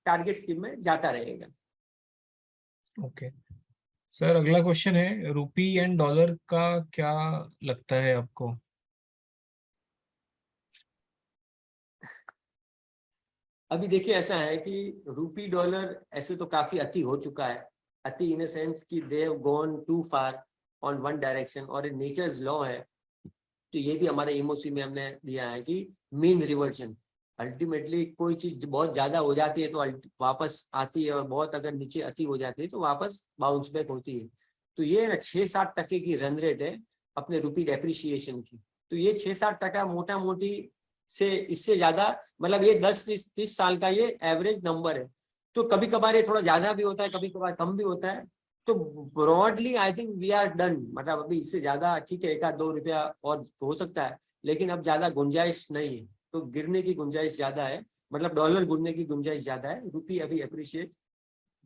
टारगेट स्कीम में जाता रहेगा। ओके सर, अगला क्वेश्चन है, रुपी एंड डॉलर का क्या लगता है आपको? अभी देखिए ऐसा है कि रूपी डॉलर ऐसे तो काफी अति हो चुका है। अति इन सेंस कि they have gone too far on one direction, और नेचर्स लॉ है। तो ये भी हमारे इमोसी में हमने दिया है कि मीन रिवर्जन। अल्टीमेटली कोई चीज बहुत ज्यादा हो जाती है तो वापस आती है, और बहुत अगर नीचे अति हो जाती है तो वापस बाउंस बैक होती है। तो ये ना 6-7% की रन रेट है अपने रुपी डेप्रिसिएशन की। तो ये 6-7% मोटा मोटी से इससे ज्यादा, मतलब ये 10-30 साल का ये एवरेज नंबर है। तो कभी कभार ये थोड़ा ज्यादा भी होता है, कभी कभार कम भी होता है। तो broadly I think we are done. मतलब अभी इससे ज्यादा ठीक है, 1-2 रुपया और हो सकता है, लेकिन अब ज्यादा गुंजाइश नहीं है। तो गिरने की गुंजाइश ज्यादा है, मतलब डॉलर गिरने की गुंजाइश ज्यादा है। रुपी अभी अप्रिशिएट,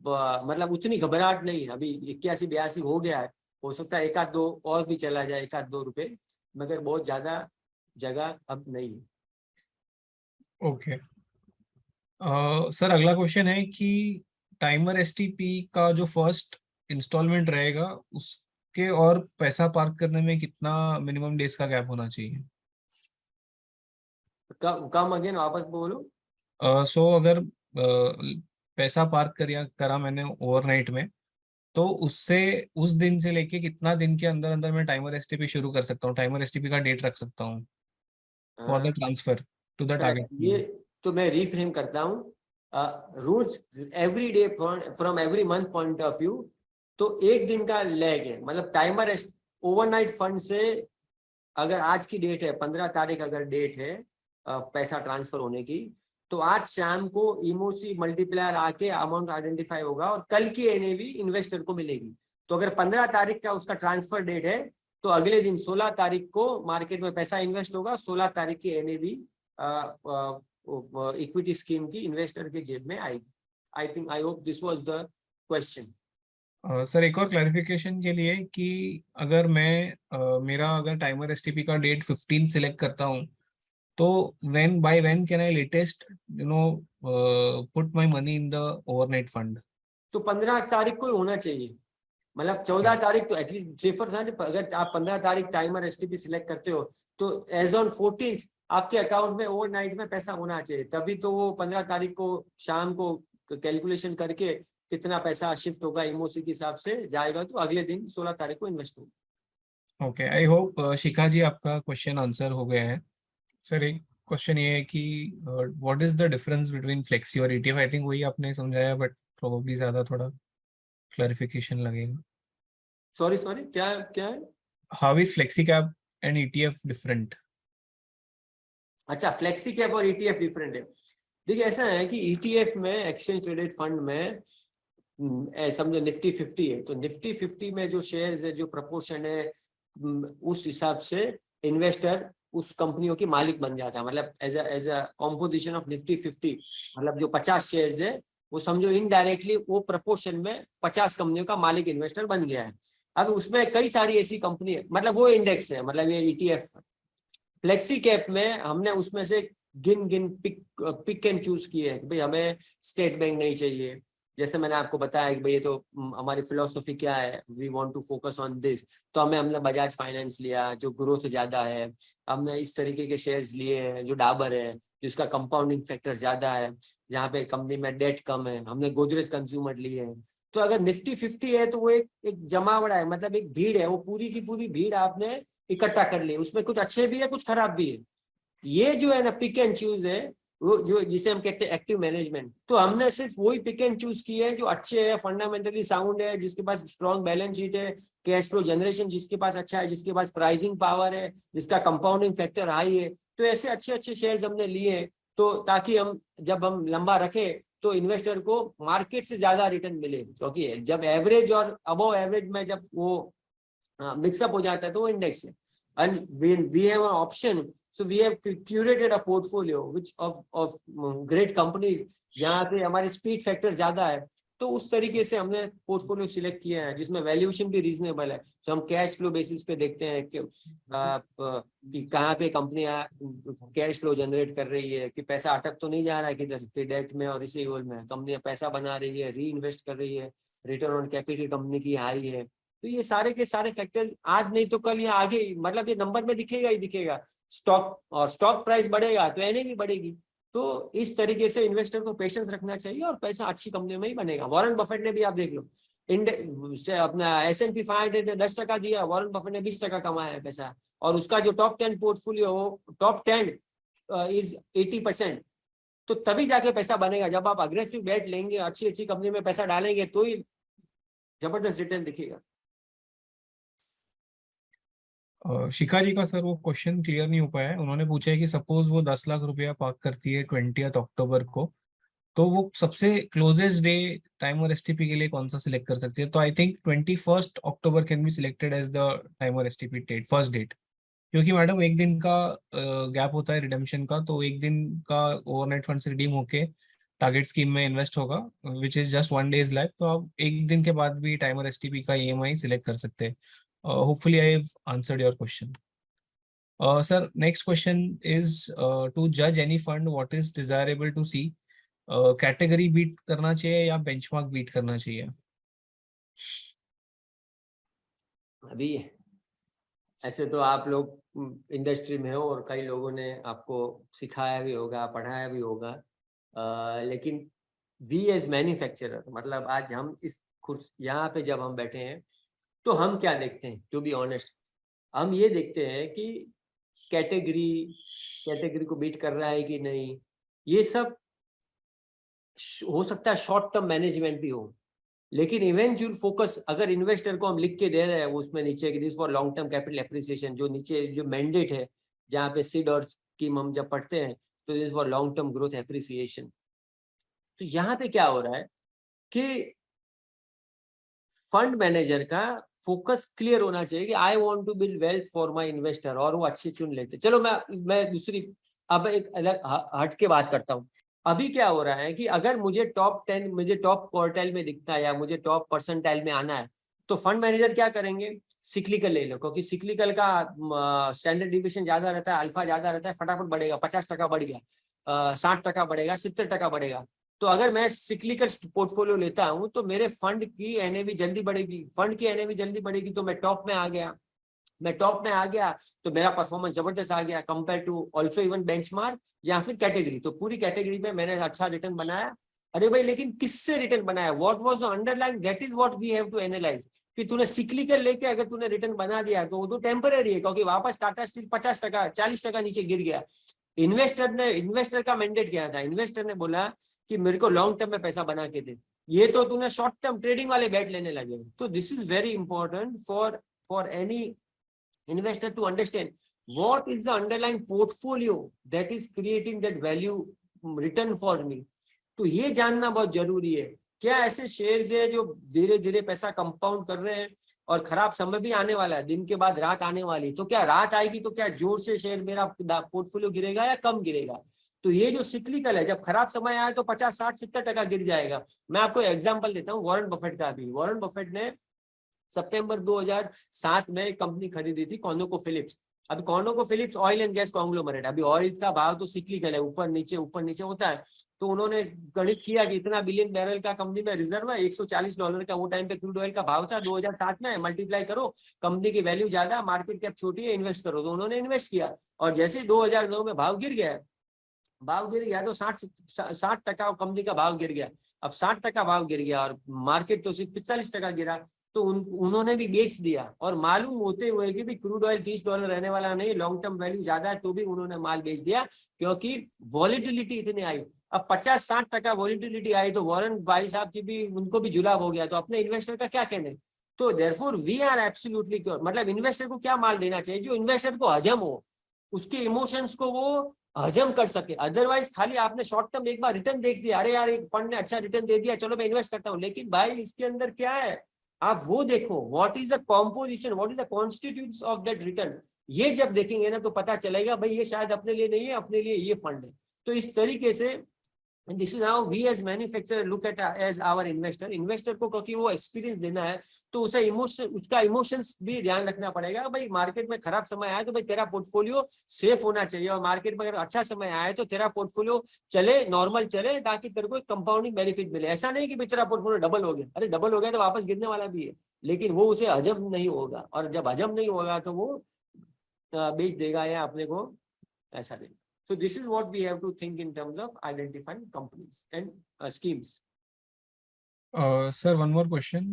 मतलब उतनी घबराहट नहीं है। अभी 81-82 हो गया है, हो सकता है 1-2 और भी चला जाए, 1-2 रुपए, मगर बहुत ज्यादा जगह अब नहीं है। ओके सर, अगला क्वेश्चन है कि टाइमर एसटीपी का जो फर्स्ट इंस्टॉलमेंट रहेगा उसके और पैसा पार्क करने में कितना मिनिमम डेज का गैप होना चाहिए? कम अगेन वापस बोलो। सो अगर पैसा पार्क करा मैंने ओवरनाइट में, तो उससे उस दिन से लेके कितना दिन के अंदर अंदर मैं टाइमर एसटीपी शुरू कर सकता हूँ, टाइमर एसटीपी का डेट रख सकता हूँ for the transfer to the target? ये तो मैं रीफ्रेम करता हूँ। Rules every day from every month point of view, तो एक दिन का लैग है। मतलब टाइमर ओवरनाइट फंड से अगर आज की डेट है 15 तारीख, अगर डेट है पैसा ट्रांसफर होने की, तो आज शाम को इमोसी मल्टीप्लायर आके अमाउंट आइडेंटिफाई होगा और कल की एनएवी इन्वेस्टर को मिलेगी। तो अगर 15 तारीख का उसका ट्रांसफर डेट है तो अगले दिन 16 तारीख को मार्केट में पैसा इन्वेस्ट होगा, 16 तारीख की एनएवी इक्विटी स्कीम की इन्वेस्टर के जेब में आएगी। I hope this was the question. Sir, एक और क्लैरिफिकेशन के लिए कि अगर मैं मेरा अगर टाइमर एसटीपी का डेट 15 सिलेक्ट करता हूँ, तो by when can I latest put my money in the overnight fund? तो 15 तारीख को होना चाहिए। मतलब 14 तारीख तो एटलीस्ट सेफर था। अगर आप 15 तारीख टाइमर एसटीपी सिलेक्ट करते हो तो एज ऑन 14 आपके अकाउंट में ओवरनाइट में पैसा होना चाहिए। तभी तो वो 15 तारीख को शाम को कैलकुलेशन करके कितना पैसा शिफ्ट होगा इमोसी के हिसाब से जाएगा, तो अगले दिन 16 तारीख को इन्वेस्ट होगा। ओके, आई होप शिखा जी आपका क्वेश्चन आंसर हो गया है। सर, एक क्वेश्चन ये है कि what is the difference between flexi और ईटीएफ? आई थिंक वही आपने समझाया, बट प्रोबेबली ज्यादा थोड़ा क्लैरिफिकेशन लगेगा। सॉरी क्या है? How is flexi cap and ETF different? अच्छा, फ्लेक्सी कैप और ईटीएफ डिफरेंट है। देखिए ऐसा है कि ईटीएफ में, एक्सचेंज ट्रेडेड फंड में, समझो निफ्टी 50 है, तो निफ्टी 50 में जो शेयर्स है, जो प्रपोर्शन है, उस हिसाब से इन्वेस्टर उस कंपनियों की मालिक बन जाता है। मतलब as a composition of Nifty 50, मतलब जो 50 शेयर्स है वो समझो इनडायरेक्टली वो प्रपोर्शन में 50 कंपनियों का मालिक इन्वेस्टर बन गया है। अब उसमें कई सारी ऐसी कंपनी है, मतलब वो इंडेक्स है, मतलब ये ईटीएफ। फ्लेक्सी कैप में हमने उसमें से गिन पिक एंड चूज किए हैं कि भाई हमें स्टेट बैंक नहीं चाहिए। जैसे मैंने आपको बताया कि भाई ये तो हमारी फिलोसफी क्या है, we want to focus on this, तो हमने बजाज फाइनेंस लिया जो ग्रोथ ज्यादा है। हमने इस तरीके के शेयर्स लिए हैं जो डाबर है, जिसका कंपाउंडिंग फैक्टर ज्यादा है, जहाँ पे कंपनी में डेट कम है। हमने गोदरेज कंज्यूमर लिए हैं। तो अगर निफ्टी 50 है तो वो एक जमावड़ा है, मतलब एक भीड़ है, वो पूरी की पूरी भीड़ आपने इकट्ठा कर ली। उसमें कुछ अच्छे भी है, कुछ खराब भी है। ये जो है ना पिक एंड चूज है, वो जो जिसे हम कहते हैं एक्टिव मैनेजमेंट। तो हमने सिर्फ वही पिक एंड चूज किए हैं जो अच्छे है, फंडामेंटली साउंड है, जिसके पास स्ट्रॉन्ग बैलेंस शीट है, कैश फ्लो जनरेशन जिसके पास अच्छा है, जिसके पास प्राइसिंग पावर है, जिसका कंपाउंडिंग फैक्टर हाई है। तो ऐसे अच्छे अच्छे शेयर्स हमने लिए हैं, तो ताकि हम जब हम लंबा रखें तो इन्वेस्टर को मार्केट से ज्यादा रिटर्न मिले, क्योंकि जब एवरेज और अबव एवरेज में जब वो मिक्सअप हो जाता है तो वो इंडेक्स है। And we have an option, so we have curated a portfolio which of great companies जहाँ पे हमारे स्पीड फैक्टर ज्यादा है। तो उस तरीके से हमने पोर्टफोलियो सिलेक्ट किया है जिसमें वैल्यूएशन भी रीजनेबल है। तो हम कैश फ्लो बेसिस पे देखते हैं कि कहाँ पे कंपनियां कैश फ्लो जनरेट कर रही है, कि पैसा अटक तो नहीं जा रहा है किधर के डेट में और रिसीवेबल में, कंपनियां पैसा बना रही है, री इन्वेस्ट कर रही है, रिटर्न ऑन कैपिटल कंपनी की हाई है। तो ये सारे के सारे फैक्टर्स आज नहीं तो कल या आगे, मतलब ये नंबर में दिखेगा ही दिखेगा। स्टॉक और स्टॉक प्राइस बढ़ेगा तो एनएवी बढ़ेगी। तो इस तरीके से इन्वेस्टर को पेशेंस रखना चाहिए और पैसा अच्छी कंपनी में ही बनेगा। वॉरेन बफेट ने भी आप देख लो, अपना S&P 500 ने 10% दिया, वॉरेन बफेट ने 20% कमाया है पैसा, और उसका जो टॉप 10 पोर्टफोलियो टॉप 10 इज 80%। तो तभी जाके पैसा बनेगा, जब आप अग्रेसिव बेट लेंगे, अच्छी अच्छी कंपनी में पैसा डालेंगे तो ही जबरदस्त रिटर्न दिखेगा। शिखा जी का सर वो क्वेश्चन क्लियर नहीं हो पाया है। उन्होंने पूछा है कि सपोज वो 10 लाख रुपया पार्क करती है 20 अक्टूबर को, तो वो सबसे क्लोजेस्ट डे टाइमर एसटीपी के लिए कौन सा सिलेक्ट कर सकती है? तो I think 21 October can be selected as the timer STP date, first date. क्योंकि मैडम एक दिन का गैप होता है रिडेम्पशन का, तो एक दिन का ओवरनाइट फंड से रिडीम होके टारगेट स्कीम में इन्वेस्ट होगा, which is just 1 days life. तो आप एक दिन के बाद भी टाइमर एसटीपी का ईएमआई सिलेक्ट कर सकते हैं। Hopefully I have answered your question. Sir, next question is to जज any fund what is desirable to see, category beat करना चाहिए या बेंचमार्क बीट करना चाहिए? अभी ऐसे तो आप लोग इंडस्ट्री में हो और कई लोगों ने आपको सिखाया भी होगा, पढ़ाया भी होगा, लेकिन वी एज मैन्युफैक्चरर, मतलब आज हम इस यहाँ पे जब हम बैठे हैं तो हम क्या देखते हैं? टू बी ऑनेस्ट, हम ये देखते हैं कि कैटेगरी को बीट कर रहा है कि नहीं। ये सब हो सकता है शॉर्ट टर्म मैनेजमेंट भी हो, लेकिन इवेंचुअल फोकस अगर इन्वेस्टर को हम लिख के दे रहे हैं उसमें नीचे कि this for long term capital appreciation, जो नीचे जो मैंडेट है जहाँ पे सीड और स्कीम हम जब पढ़ते हैं तो this for long term growth appreciation. तो यहाँ पे क्या हो रहा है कि फंड मैनेजर का फोकस क्लियर होना चाहिए कि I want to build wealth for my investor, और वो अच्छे चुन लेते। चलो मैं दूसरी अब एक अलग हट के बात करता हूँ। अभी क्या हो रहा है कि अगर मुझे टॉप 10, मुझे टॉप क्वार्टाइल में दिखता है या मुझे टॉप परसेंटाइल में आना है, तो फंड मैनेजर क्या करेंगे? सिक्लिकल ले लो, क्योंकि सिक्लिकल का स्टैंडर्ड डिविएशन ज्यादा रहता है, अल्फा ज्यादा रहता है, फटाफट बढ़ेगा, 50% बढ़ गया, 60% बढ़ेगा, 70% बढ़ेगा। तो अगर मैं सिक्लिकल पोर्टफोलियो लेता हूं तो मेरे फंड की एनएवी जल्दी बढ़ेगी, फंड की एनएवी जल्दी बढ़ेगी तो मैं टॉप में आ गया, तो मेरा परफॉर्मेंस जबरदस्त आ गया compare to also even benchmark या फिर कैटेगरी। तो पूरी कैटेगरी में मैंने अच्छा रिटर्न बनाया। अरे भाई, लेकिन किससे रिटर्न बनाया? What was the underlying, that is what we have to analyse. कि तूने सिक्लिकल लेके अगर तूने रिटर्न बना दिया तो वो तो टेम्पररी है, क्योंकि वापस टाटा स्टील 50%, 40% नीचे गिर गया। इन्वेस्टर का मैंडेट क्या था? इन्वेस्टर ने बोला कि मेरे को लॉन्ग टर्म में पैसा बना के दे। ये तो तूने शॉर्ट टर्म ट्रेडिंग वाले बैट लेने लगे। तो this is very important for any investor to understand what is the underlying portfolio that is creating that value return for me। तो ये जानना बहुत जरूरी है। क्या ऐसे शेयर्स है जो धीरे धीरे पैसा कंपाउंड कर रहे हैं और खराब समय भी आने वाला है, दिन के बाद रात आने वाली, तो क्या रात आएगी तो क्या जोर से शेयर मेरा पोर्टफोलियो गिरेगा या कम गिरेगा? तो ये जो सिक्लिकल है, जब खराब समय आए तो 50, 60, 70% गिर जाएगा। मैं आपको एग्जांपल देता हूँ वॉरेन बफेट का भी। वॉरेन बफेट ने सितंबर 2007 में कंपनी खरीदी थी कॉनोकोफिलिप्स। अभी कॉनोकोफिलिप्स ऑयल एंड गैस कॉन्ग्लोमरेट, अभी ऑयल का भाव तो सिक्लिकल है, ऊपर नीचे होता है। तो उन्होंने गणित किया कि इतना बिलियन बैरल का कंपनी में रिजर्व है, $140 का वो टाइम पे क्रूड ऑयल का भाव था 2007 में, मल्टीप्लाई करो, कंपनी की वैल्यू ज्यादा, मार्केट कैप छोटी है, इन्वेस्ट करो। तो उन्होंने इन्वेस्ट किया और जैसे 2009 में भाव गिर गया तो 60% कंपनी का भाव गिर गया। अब 60% भाव गिर गया और मार्केट तो सिर्फ 45% गिरा। तो उन्होंने भी बेच दिया, और मालूम होते हुए कि भी क्रूड ऑयल $30 रहने वाला नहीं, लॉन्ग टर्म वैल्यू ज्यादा है, तो भी उन्होंने माल बेच दिया, क्योंकि वॉलिटिलिटी इतनी आई। अब 50-60% वॉलिटिलिटी आई तो वॉरेन भाई साहब की भी, उनको भी जुलाब हो गया, तो अपने इन्वेस्टर का क्या कहने। तो therefore we are absolutely sure, मतलब इन्वेस्टर को क्या माल देना चाहिए जो इन्वेस्टर को हजम हो, उसके इमोशंस को वो हजम कर सके। अदरवाइज खाली आपने शॉर्ट टर्म एक बार रिटर्न देख दिया, अरे यार एक फंड ने अच्छा रिटर्न दे दिया, चलो मैं इन्वेस्ट करता हूँ, लेकिन भाई इसके अंदर क्या है आप वो देखो, what is the composition, what is the constitutes of that return. ये जब देखेंगे ना तो पता चलेगा भाई ये शायद अपने लिए नहीं है, अपने लिए ये फंड है। तो इस तरीके से this is how we as manufacturer look at as our investor. Investor को क्योंकि वो एक्सपीरियंस देना है तो उसे इमोशन, उसका इमोशंस भी ध्यान रखना पड़ेगा। भाई मार्केट में खराब समय आया तो भाई तेरा पोर्टफोलियो सेफ होना चाहिए, और मार्केट में अगर अच्छा समय आया तो तेरा पोर्टफोलियो चले, नॉर्मल चले, ताकि तेरे को एक कंपाउंडिंग बेनिफिट मिले। ऐसा नहीं कि भाई तेरा पोर्टफोलियो डबल हो गया, अरे डबल हो गया तो वापस गिरने वाला भी है, लेकिन वो उसे हजम नहीं होगा, और जब हजम नहीं होगा तो वो बेच देगा या अपने को ऐसा देगा। So this is what we have to think in terms of identifying companies and schemes. Sir, one more question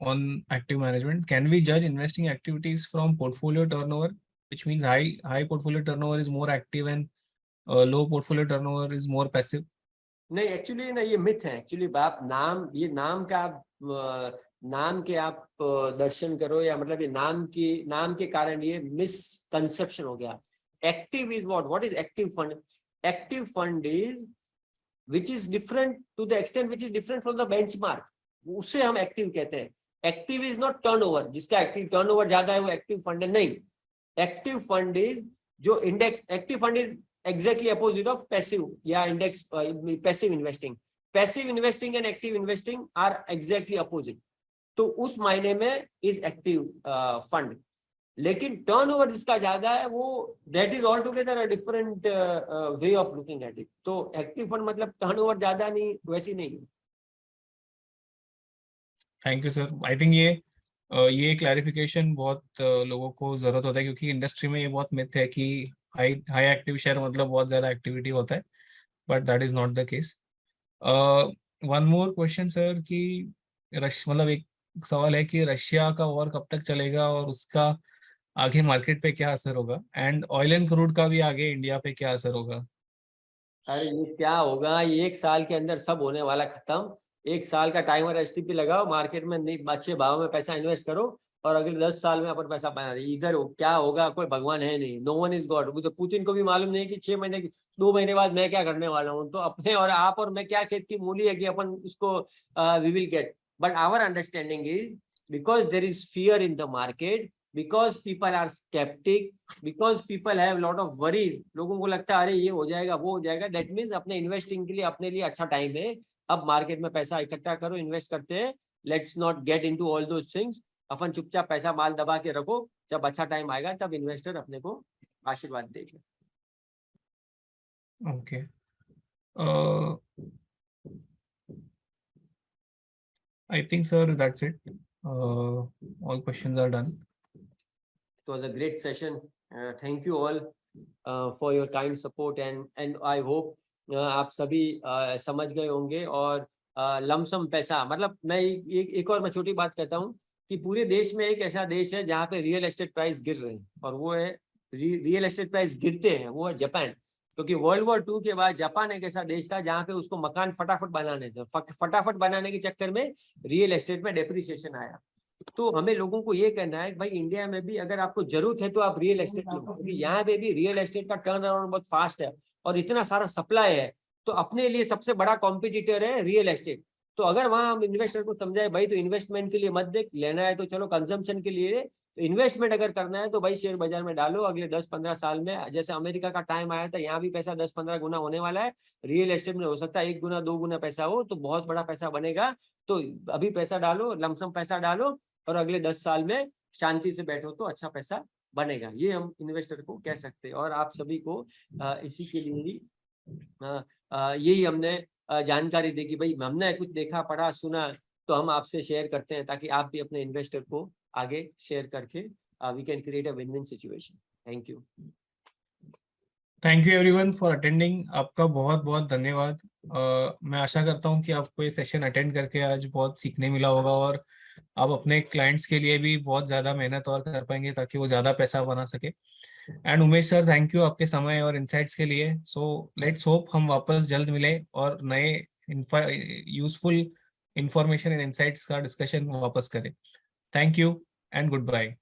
on active management. Can we judge investing activities from portfolio turnover, which means high portfolio turnover is more active and low portfolio turnover is more passive? नहीं, actually ना ये myth है। Actually आप नाम, ये नाम का आप नाम के आप दर्शन करो, या मतलब ये नाम के कारण ये मिसकंसेप्शन हो गया। Active is what is active fund? Active fund is which is different to the extent which is different from the benchmark, उसे हम एक्टिव कहते हैं। एक्टिव इज नॉट टर्नओवर, जिसका एक्टिव टर्नओवर ज्यादा है वो एक्टिव फंड है, नहीं। एक्टिव फंड इज जो index, active fund is exactly opposite of passive या index passive investing. Passive investing and active investing are exactly opposite, तो उस मायने में इज एक्टिव फंड। लेकिन टर्नओवर जिसका ज्यादा है वो that is altogether a different way of looking at it. तो एक्टिव फंड मतलब टर्नओवर ज्यादा नहीं, वैसी नहीं। Thank you sir. I think ये क्लैरिफिकेशन बहुत लोगों को जरूरत होता है, क्योंकि इंडस्ट्री में ये बहुत मिथ है कि हाई एक्टिव शेयर मतलब बहुत ज्यादा एक्टिविटी होता है, but that is not the case. One more question sir कि मतलब एक सवाल है कि रशिया का वॉर कब तक चलेगा और उसका आगे मार्केट पे क्या असर होगा, एंड ऑयल एंड क्रूड का भी आगे इंडिया पे क्या असर होगा? अरे ये क्या होगा, ये 1 साल के अंदर सब होने वाला खत्म। 1 साल का टाइमर एसटीपी लगाओ, मार्केट में अच्छे भाव में पैसा इन्वेस्ट करो, और अगले 10 साल में अपन पैसा बना रही। इधर क्या होगा, कोई भगवान है नहीं, नो वन इज गॉड। तो पुतिन को भी मालूम नहीं कि 6 महीने 2 महीने बाद मैं क्या करने वाला हूँ। तो अपने और आप और मैं क्या खेत की मूली है कि अपन उसको we will get. But our understanding is because there is fear in the market, because people are skeptic, because people have lot of worries, लोगों को लगता है अरे ये हो जाएगा वो हो जाएगा, that means अपने इन्वेस्टिंग के लिए अपने लिए अच्छा टाइम है। अब मार्केट में पैसा इकट्ठा करो, इन्वेस्ट करते हैं। Let's not get into all those things. अपन चुपचाप पैसा माल दबा के रखो, जब अच्छा टाइम आएगा तब इन्वेस्टर अपने को आशीर्वाद देगा। Okay, I think sir that's it, all questions are done. It was a great session. Thank you all for your kind support, and I hope आप सभी समझ गए होंगे। और लमसम पैसा मतलब मैं एक और मैं छोटी बात कहता हूँ कि पूरे देश में एक ऐसा देश है जहाँ पे रियल एस्टेट प्राइस गिर रहे हैं, और वो है रियल एस्टेट प्राइस गिरते हैं, वो है जापान। क्योंकि वर्ल्ड वॉर 2 के बाद जापान एक ऐसा देश था जहाँ पे उसको मकान फटाफट बनाने थे, फटाफट बनाने के चक्कर में रियल एस्टेट में डेप्रिसिएशन आया। तो हमें लोगों को ये कहना है भाई इंडिया में भी अगर आपको जरूरत है तो आप रियल एस्टेट लो, क्योंकि यहाँ पे भी रियल एस्टेट का टर्न अराउंड बहुत फास्ट है और इतना सारा सप्लाई है। तो अपने लिए सबसे बड़ा कॉम्पिटिटर है रियल एस्टेट। तो अगर वहां हम इन्वेस्टर को समझाए भाई तो इन्वेस्टमेंट के लिए मत देख, लेना है तो चलो कंजम्पशन के लिए, तो इन्वेस्टमेंट अगर करना है तो भाई शेयर बाजार में डालो। अगले 10-15 साल में जैसे अमेरिका का टाइम आया था, यहाँ भी पैसा 10-15 गुना होने वाला है। रियल एस्टेट में हो सकता है 1 गुना 2 गुना पैसा हो, तो बहुत बड़ा पैसा बनेगा। तो अभी पैसा डालो, लमसम पैसा डालो, और अगले 10 साल में शांति से बैठो तो अच्छा पैसा बनेगा। ये हम इन्वेस्टर को कह सकते हैं। और आप सभी को इसी के लिए ही यही हमने जानकारी दी कि भाई हमने कुछ देखा पढ़ा सुना तो हम आपसे शेयर करते हैं, ताकि आप भी अपने इन्वेस्टर को आगे शेयर करके we can create a win-win situation. Thank you. Thank you everyone for attending. आपका बहुत बहुत धन्यवाद। मैं आशा करता हूँ कि आपको ये सेशन अटेंड करके आज बहुत सीखने मिला होगा और आप अपने क्लाइंट्स के लिए भी बहुत ज़्यादा मेहनत और कर पाएंगे ताकि वो ज़्यादा पैसा बना सके। And Umesh sir, thank you आपके समय और इनसाइट्स के लिए। सो लेट्स होप हम वापस जल्द मिले और नए यूजफुल इंफॉर्मेशन एंड इनसाइट्स का डिस्कशन वापस करें। Thank you and goodbye.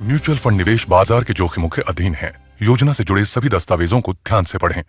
Mutual fund निवेश बाजार के जोखिमों के अधीन है। योजना से जुड़े सभी दस्तावेजों को ध्यान से पढ़ें।